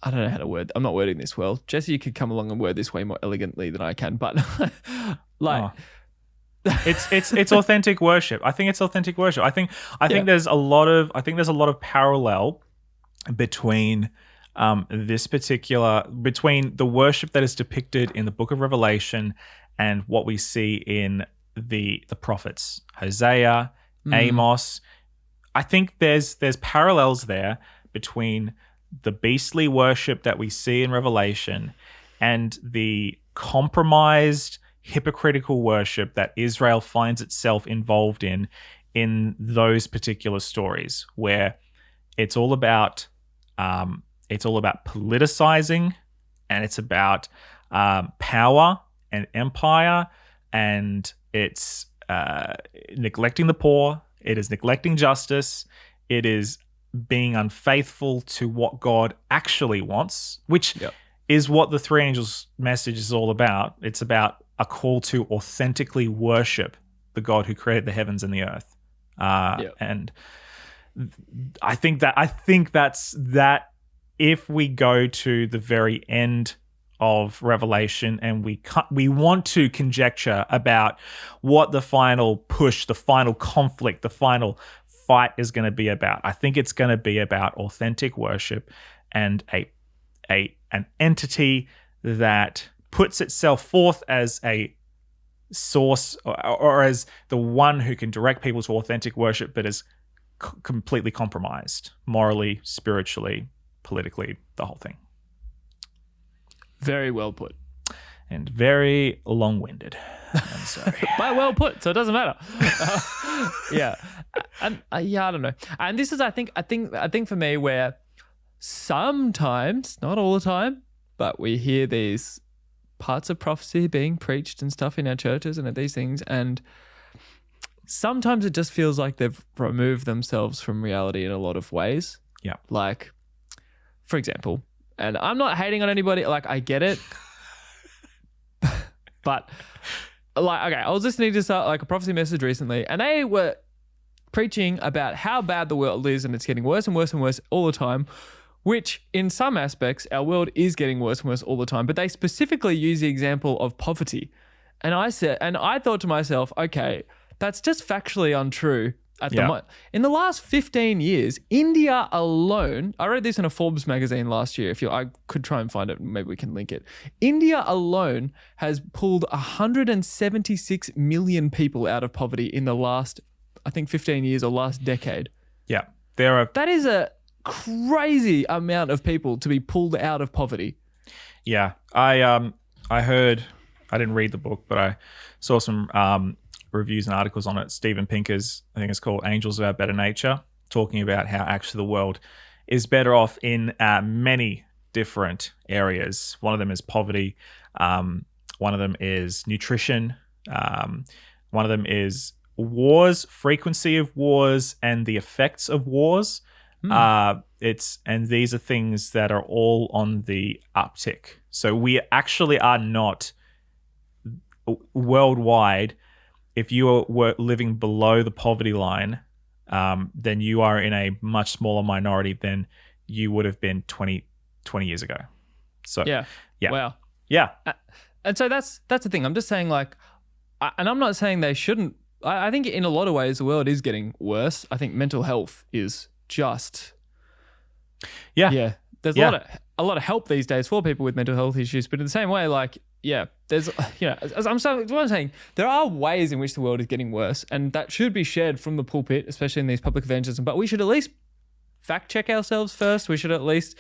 I don't know how to word, I'm not wording this well. Jesse, you could come along and word this way more elegantly than I can, but It's authentic worship. I think it's authentic worship. I think there's a lot of parallel between between the worship that is depicted in the book of Revelation and what we see in the prophets, Hosea, Amos. I think there's parallels there between the beastly worship that we see in Revelation and the compromised, hypocritical worship that Israel finds itself involved in those particular stories, where it's all about politicizing, and it's about power and empire, and it's neglecting the poor. It is neglecting justice. It is being unfaithful to what God actually wants, which is what the three angels' message is all about. It's about a call to authentically worship the God who created the heavens and the earth. And I think that's if we go to the very end of Revelation and we want to conjecture about what the final push, the final conflict, the final fight is going to be about, I think it's going to be about authentic worship and an entity that puts itself forth as a source or as the one who can direct people to authentic worship, but is completely compromised morally, spiritually, politically, the whole thing. Very well put. And very long-winded. I'm sorry. But well put, so it doesn't matter. And I don't know. And this is, I think for me, where sometimes, not all the time, but we hear these parts of prophecy being preached and stuff in our churches and at these things, and sometimes it just feels like they've removed themselves from reality in a lot of ways. Yeah. For example, and I'm not hating on anybody, I get it. But okay, I was listening to a prophecy message recently, and they were preaching about how bad the world is and it's getting worse and worse and worse all the time, which in some aspects, our world is getting worse and worse all the time. But they specifically use the example of poverty. And I thought to myself, okay, that's just factually untrue. In the last 15 years, India alone, I read this in a Forbes magazine last year. I could try and find it, maybe we can link it. India alone has pulled 176 million people out of poverty in the last, I think, 15 years or last decade. Yeah. That is a crazy amount of people to be pulled out of poverty. Yeah. I heard, I didn't read the book, but I saw some reviews and articles on it. Steven Pinker's, I think it's called Angels of Our Better Nature, talking about how actually the world is better off in many different areas. One of them is poverty. One of them is nutrition. One of them is wars, frequency of wars, and the effects of wars. And these are things that are all on the uptick. So we actually are not worldwide. If you were living below the poverty line, then you are in a much smaller minority than you would have been 20 years ago. So yeah. Wow. Yeah. And so that's the thing. I'm just saying, like, and I'm not saying they shouldn't. I think in a lot of ways the world is getting worse. I think mental health is just yeah. There's a lot of help these days for people with mental health issues, but in the same way, like, yeah, there's, what I'm saying, there are ways in which the world is getting worse, and that should be shared from the pulpit, especially in these public evangelism. But we should at least fact check ourselves first. We should at least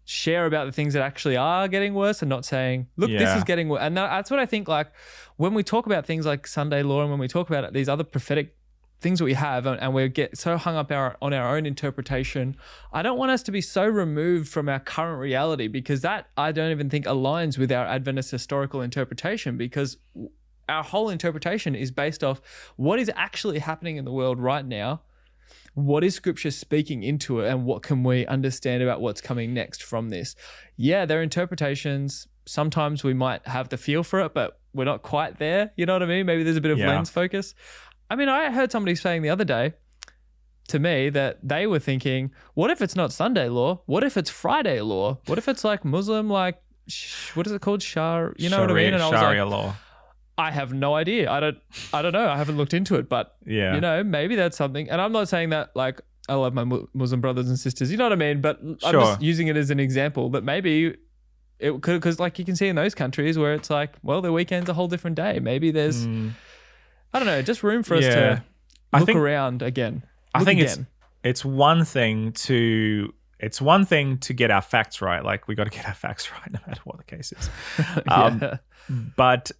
share about the things that actually are getting worse and not saying, look, this is getting worse. And that's what I think, like, when we talk about things like Sunday law and when we talk about these other prophetic things that we have and we get so hung up on our own interpretation, I don't want us to be so removed from our current reality, because that I don't even think aligns with our Adventist historical interpretation, because our whole interpretation is based off what is actually happening in the world right now, what is Scripture speaking into it, and what can we understand about what's coming next from this. Yeah, their interpretations, sometimes we might have the feel for it, but we're not quite there. You know what I mean? Maybe there's a bit of lens focus. I mean, I heard somebody saying the other day to me that they were thinking, what if it's not Sunday law? What if it's Friday law? What if it's like Muslim, like, what is it called? You know what I mean? And I was Sharia like, law. I have no idea. I don't know. I haven't looked into it, but maybe that's something. And I'm not saying that, like, I love my Muslim brothers and sisters, you know what I mean? But I'm just using it as an example that maybe it could, because like you can see in those countries where it's like, well, the weekend's a whole different day. Maybe there's... I don't know, just room for us to look around again. I think it's one thing to get our facts right. Like, we got to get our facts right no matter what the case is. But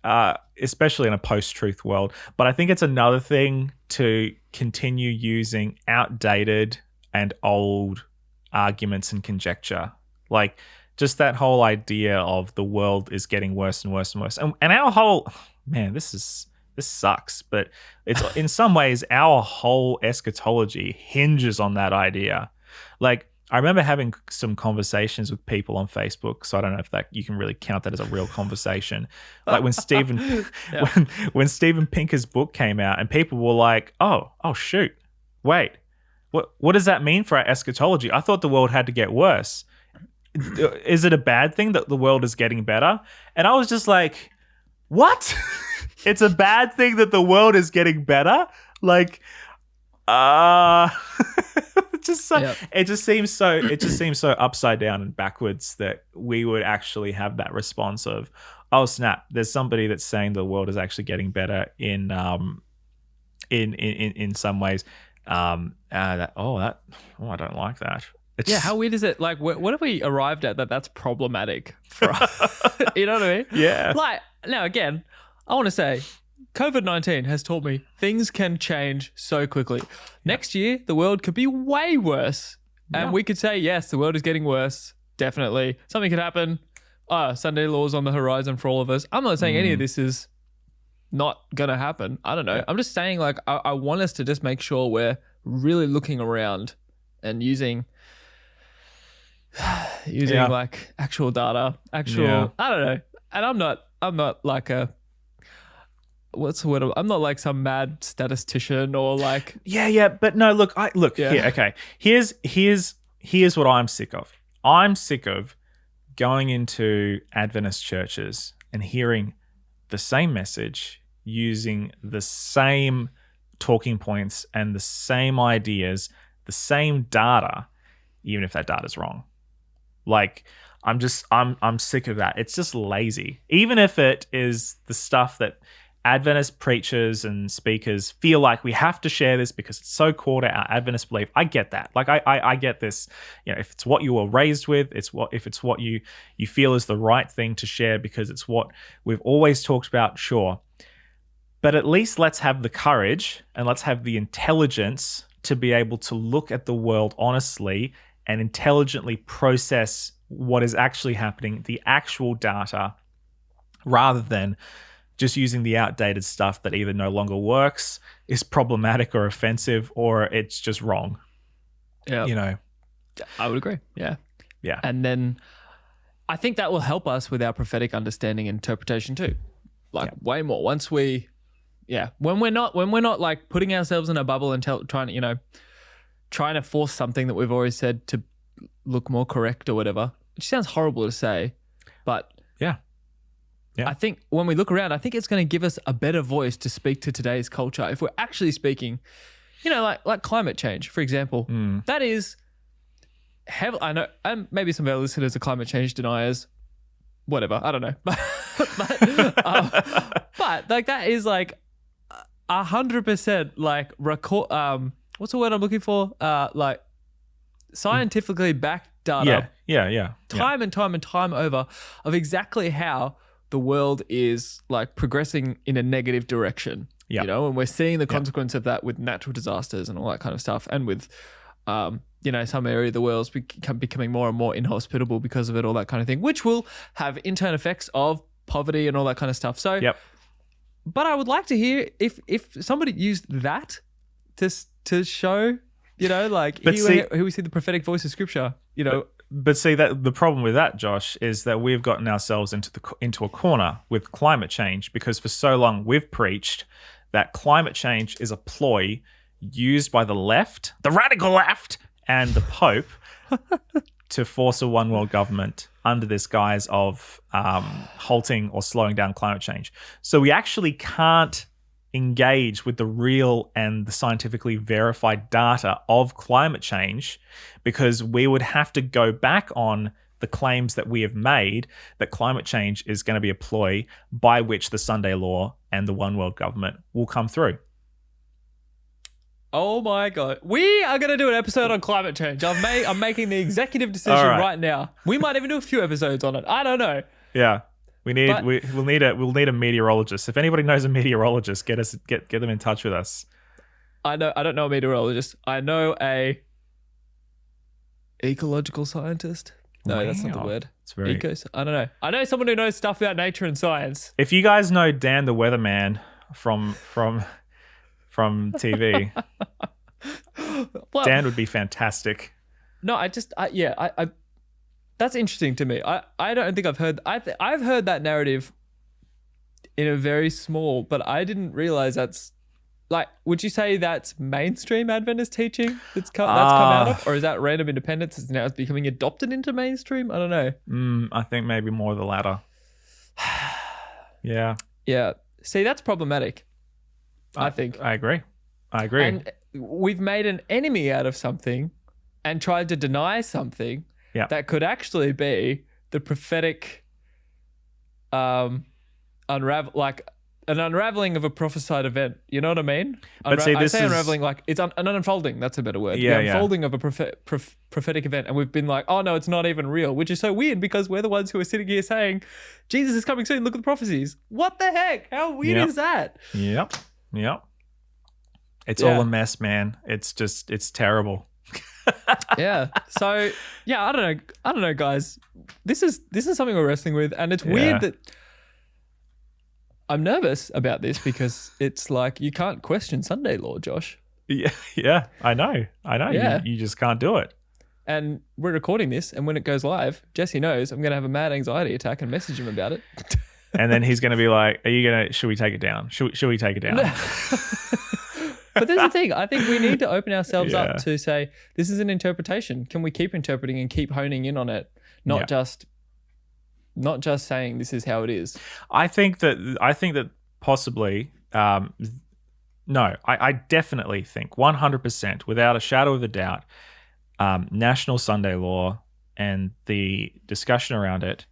especially in a post-truth world. But I think it's another thing to continue using outdated and old arguments and conjecture. Like, just that whole idea of the world is getting worse and worse and worse. And our whole... Man, this sucks, but it's in some ways our whole eschatology hinges on that idea. Like, I remember having some conversations with people on Facebook, so I don't know if that you can really count that as a real conversation. Like when when Steven Pinker's book came out, and people were like, "Oh shoot, wait, what does that mean for our eschatology? I thought the world had to get worse. Is it a bad thing that the world is getting better?" And I was just like, "What?" It's a bad thing that the world is getting better? Like, it just seems so upside down and backwards that we would actually have that response of, oh snap, there's somebody that's saying the world is actually getting better in some ways. I don't like that. How weird is it? Like, what have we arrived at that's problematic for us? You know what I mean? Yeah. Like, now again, I want to say COVID-19 has taught me things can change so quickly. Next year, the world could be way worse. And we could say, yes, the world is getting worse. Definitely. Something could happen. Sunday law is on the horizon for all of us. I'm not saying any of this is not going to happen. I don't know. Yeah. I'm just saying, like, I want us to just make sure we're really looking around and using like actual data, I don't know. And I'm not like a, what's the word? I'm not like some mad statistician or like. But no, look. Here, okay. Here's what I'm sick of. I'm sick of going into Adventist churches and hearing the same message, using the same talking points and the same ideas, the same data, even if that data's wrong. Like, I'm sick of that. It's just lazy. Even if it is the stuff that Adventist preachers and speakers feel like we have to share this because it's so core to our Adventist belief. I get that. Like, I get this. You know, if it's what you were raised with, if it's what you feel is the right thing to share because it's what we've always talked about, sure. But at least let's have the courage and let's have the intelligence to be able to look at the world honestly and intelligently process what is actually happening, the actual data, rather than just using the outdated stuff that either no longer works, is problematic or offensive, or it's just wrong. Yeah. You know? I would agree. Yeah. Yeah. And then I think that will help us with our prophetic understanding and interpretation too. Like way more. Once we, when we're not like putting ourselves in a bubble and trying to force something that we've always said to look more correct or whatever, which sounds horrible to say, but yeah. I think when we look around, I think it's going to give us a better voice to speak to today's culture. If we're actually speaking, like climate change, for example, that is I know, and maybe some of our listeners are climate change deniers, whatever, I don't know. but like that is like 100% like what's the word I'm looking for? Like scientifically backed data. Yeah. Time and time over of exactly how the world is like progressing in a negative direction. Yeah. And we're seeing the consequence of that with natural disasters and all that kind of stuff, and with some area of the world's becoming more and more inhospitable because of it, all that kind of thing, which will have in-turn effects of poverty and all that kind of stuff. So but I would like to hear if somebody used that to show, like here we see the prophetic voice of Scripture, But see, that the problem with that, Josh, is that we've gotten ourselves into a corner with climate change, because for so long we've preached that climate change is a ploy used by the left, the radical left, and the Pope to force a one world government under this guise of halting or slowing down climate change. So we actually can't engage with the real and the scientifically verified data of climate change, because we would have to go back on the claims that we have made that climate change is going to be a ploy by which the Sunday law and the one world government will come through. Oh my God. We are going to do an episode on climate change. I'm making the executive decision right now. We might even do a few episodes on it. I don't know. Yeah. We'll need a meteorologist. If anybody knows a meteorologist, get them in touch with us. I don't know a meteorologist. I know a ecological scientist. No, that's not the word. It's very I don't know. I know someone who knows stuff about nature and science. If you guys know Dan the Weatherman from TV, well, Dan would be fantastic. No, I that's interesting to me. I don't think I've heard. I've heard that narrative in a very small, but I didn't realize that's like. Would you say that's mainstream Adventist teaching that's come out of, or is that random independence? Is now it's becoming adopted into mainstream? I don't know. I think maybe more the latter. Yeah. Yeah. See, that's problematic. I think. I agree. And we've made an enemy out of something, and tried to deny something. Yeah. That could actually be the prophetic an unraveling of a prophesied event. You know what I mean? Unraveling, like it's an unfolding. That's a better word. Yeah, the unfolding of a prophetic event. And we've been like, oh no, it's not even real, which is so weird because we're the ones who are sitting here saying, Jesus is coming soon. Look at the prophecies. What the heck? How weird is that? Yep. It's all a mess, man. It's terrible. Yeah. So I don't know, guys. This is something we're wrestling with, and it's weird that I'm nervous about this because it's like you can't question Sunday law, Josh. Yeah. I know. Yeah. You just can't do it. And we're recording this, and when it goes live, Jesse knows I'm going to have a mad anxiety attack and message him about it. And then he's going to be like, should we take it down? Should we take it down? But there's the thing. I think we need to open ourselves Yeah. up to say, this is an interpretation. Can we keep interpreting and keep honing in on it? Not just saying this is how it is. I think that possibly, no, I definitely think 100%, without a shadow of a doubt, National Sunday Law and the discussion around it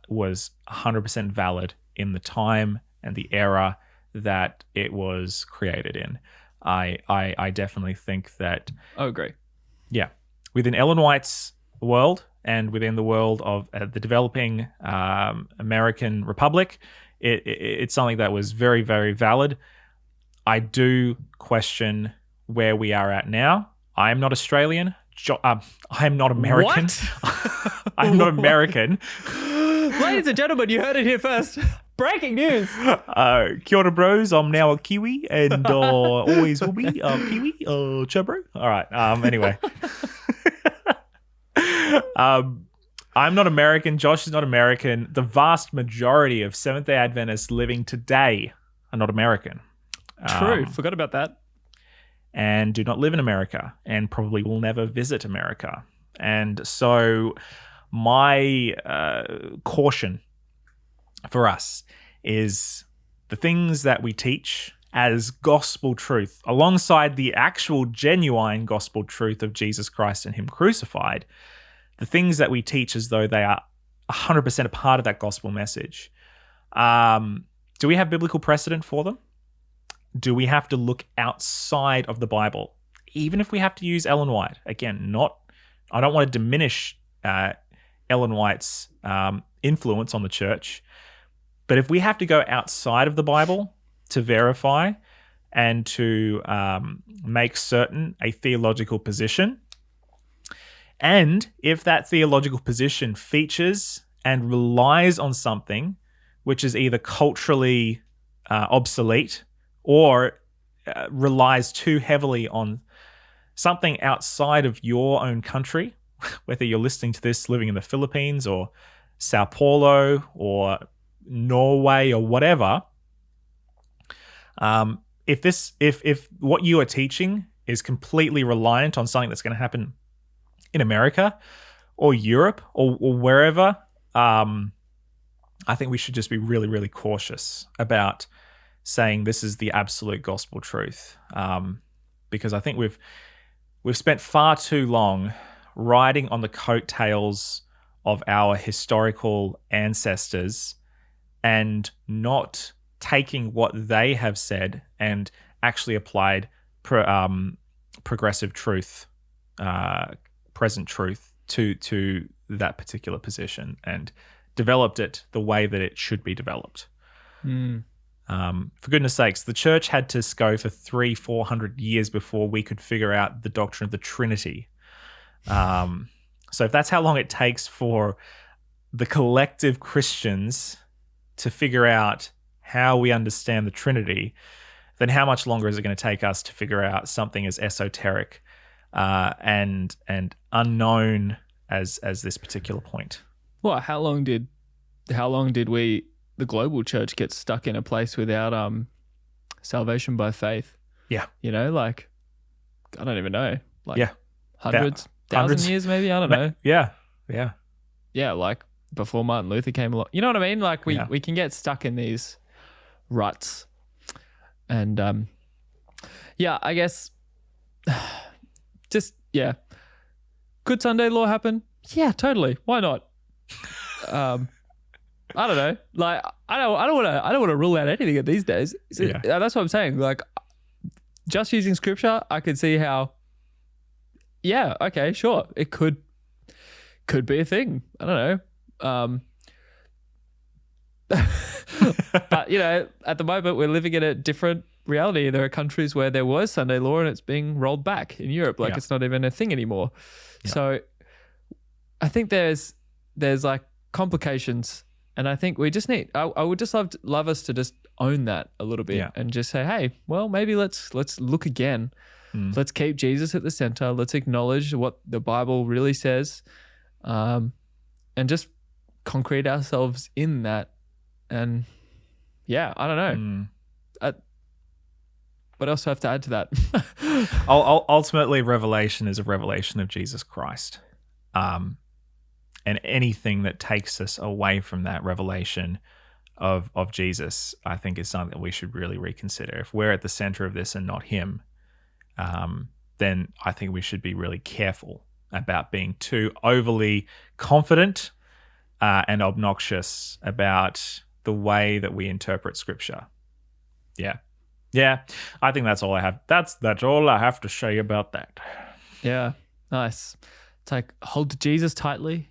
was 100% valid in the time and the era that it was created in. I definitely think that. I agree. Yeah, within Ellen White's world and within the world of the developing American Republic, it's something that was very, very valid. I do question where we are at now. I am not Australian. I am not American. What? I'm not American. Ladies and gentlemen, you heard it here first. Breaking news. Kia ora, bros. I'm now a Kiwi and always will be a Kiwi. Chubro. All right. Anyway. I'm not American. Josh is not American. The vast majority of Seventh-day Adventists living today are not American. True. Forgot about that. And do not live in America and probably will never visit America. And so my caution for us is the things that we teach as gospel truth, alongside the actual genuine gospel truth of Jesus Christ and Him crucified, the things that we teach as though they are 100% a part of that gospel message. Do we have biblical precedent for them? Do we have to look outside of the Bible? Even if we have to use Ellen White. Again, I don't want to diminish Ellen White's influence on the church. But if we have to go outside of the Bible to verify and to make certain a theological position, and if that theological position features and relies on something which is either culturally obsolete or relies too heavily on something outside of your own country, whether you're listening to this living in the Philippines or Sao Paulo or Norway or whatever, if what you are teaching is completely reliant on something that's going to happen in America or Europe or wherever, I think we should just be really, really cautious about saying this is the absolute gospel truth, because I think we've spent far too long riding on the coattails of our historical ancestors and not taking what they have said and actually applied progressive truth, present truth to that particular position and developed it the way that it should be developed. For goodness sakes, the church had to go for 300-400 years before we could figure out the doctrine of the Trinity. So if that's how long it takes for the collective Christians to figure out how we understand the Trinity, then how much longer is it going to take us to figure out something as esoteric and unknown as this particular point? Well, how long did we, the global church, get stuck in a place without salvation by faith? Yeah. Like, I don't even know. Like, yeah. Hundreds, 1,000 years maybe? I don't know. Yeah. Yeah, like before Martin Luther came along. You know what I mean? Like we can get stuck in these ruts. And I guess could Sunday law happen? Yeah, totally. Why not? I don't know. Like I don't want to rule out anything these days. That's what I'm saying. Like just using scripture, I could see how. Yeah. Okay. Sure. It could be a thing. I don't know. But at the moment we're living in a different reality. There are countries where there was Sunday law and it's being rolled back in Europe. Like it's not even a thing anymore. Yeah. So I think there's like complications, and I think we just need. I would just love us to just own that a little bit and just say, hey, well, maybe let's look again. Let's keep Jesus at the center. Let's acknowledge what the Bible really says, and just concrete ourselves in that. And I don't know. What else do I have to add to that? Ultimately, revelation is a revelation of Jesus Christ. And anything that takes us away from that revelation of Jesus, I think is something that we should really reconsider. If we're at the center of this and not him, then I think we should be really careful about being too overly confident and obnoxious about the way that we interpret scripture. Yeah, I think that's all I have. That's all I have to say about that. Yeah, nice. It's like, hold to Jesus tightly.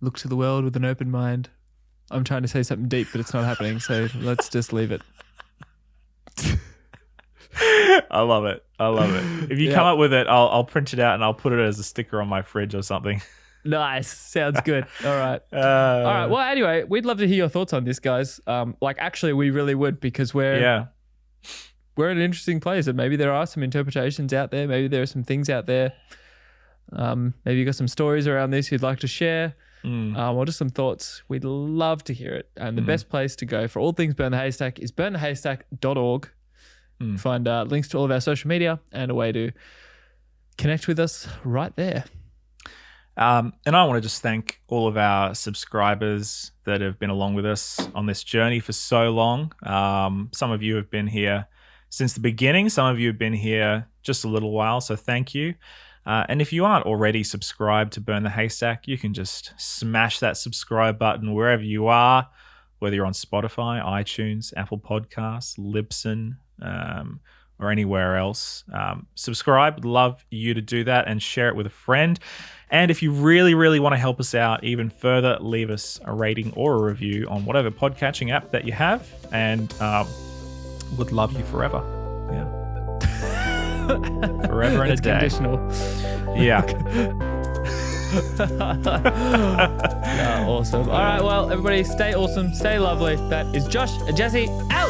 Look to the world with an open mind. I'm trying to say something deep, but it's not happening, so let's just leave it. I love it. If you come up with it, I'll print it out and I'll put it as a sticker on my fridge or something. Nice. Sounds good. All right. All right. Well, anyway, we'd love to hear your thoughts on this, guys. Actually, we really would, because we're in an interesting place, and maybe there are some interpretations out there. Maybe there are some things out there. Maybe you got some stories around this you'd like to share. Or just some thoughts. We'd love to hear it. And the best place to go for all things Burn the Haystack is burnthehaystack.org. Find links to all of our social media and a way to connect with us right there. And I want to just thank all of our subscribers that have been along with us on this journey for so long. Some of you have been here since the beginning. Some of you have been here just a little while, so thank you. And if you aren't already subscribed to Burn the Haystack, you can just smash that subscribe button wherever you are, whether you're on Spotify, iTunes, Apple Podcasts, Libsyn, or anywhere else. Subscribe. Would love you to do that and share it with a friend. And if you really, really want to help us out even further, leave us a rating or a review on whatever podcatching app that you have, and would love you forever. Yeah. Forever and a day. Conditional. Yeah. Yeah, awesome. All right, well, everybody, stay awesome, stay lovely. That is Josh and Jesse out.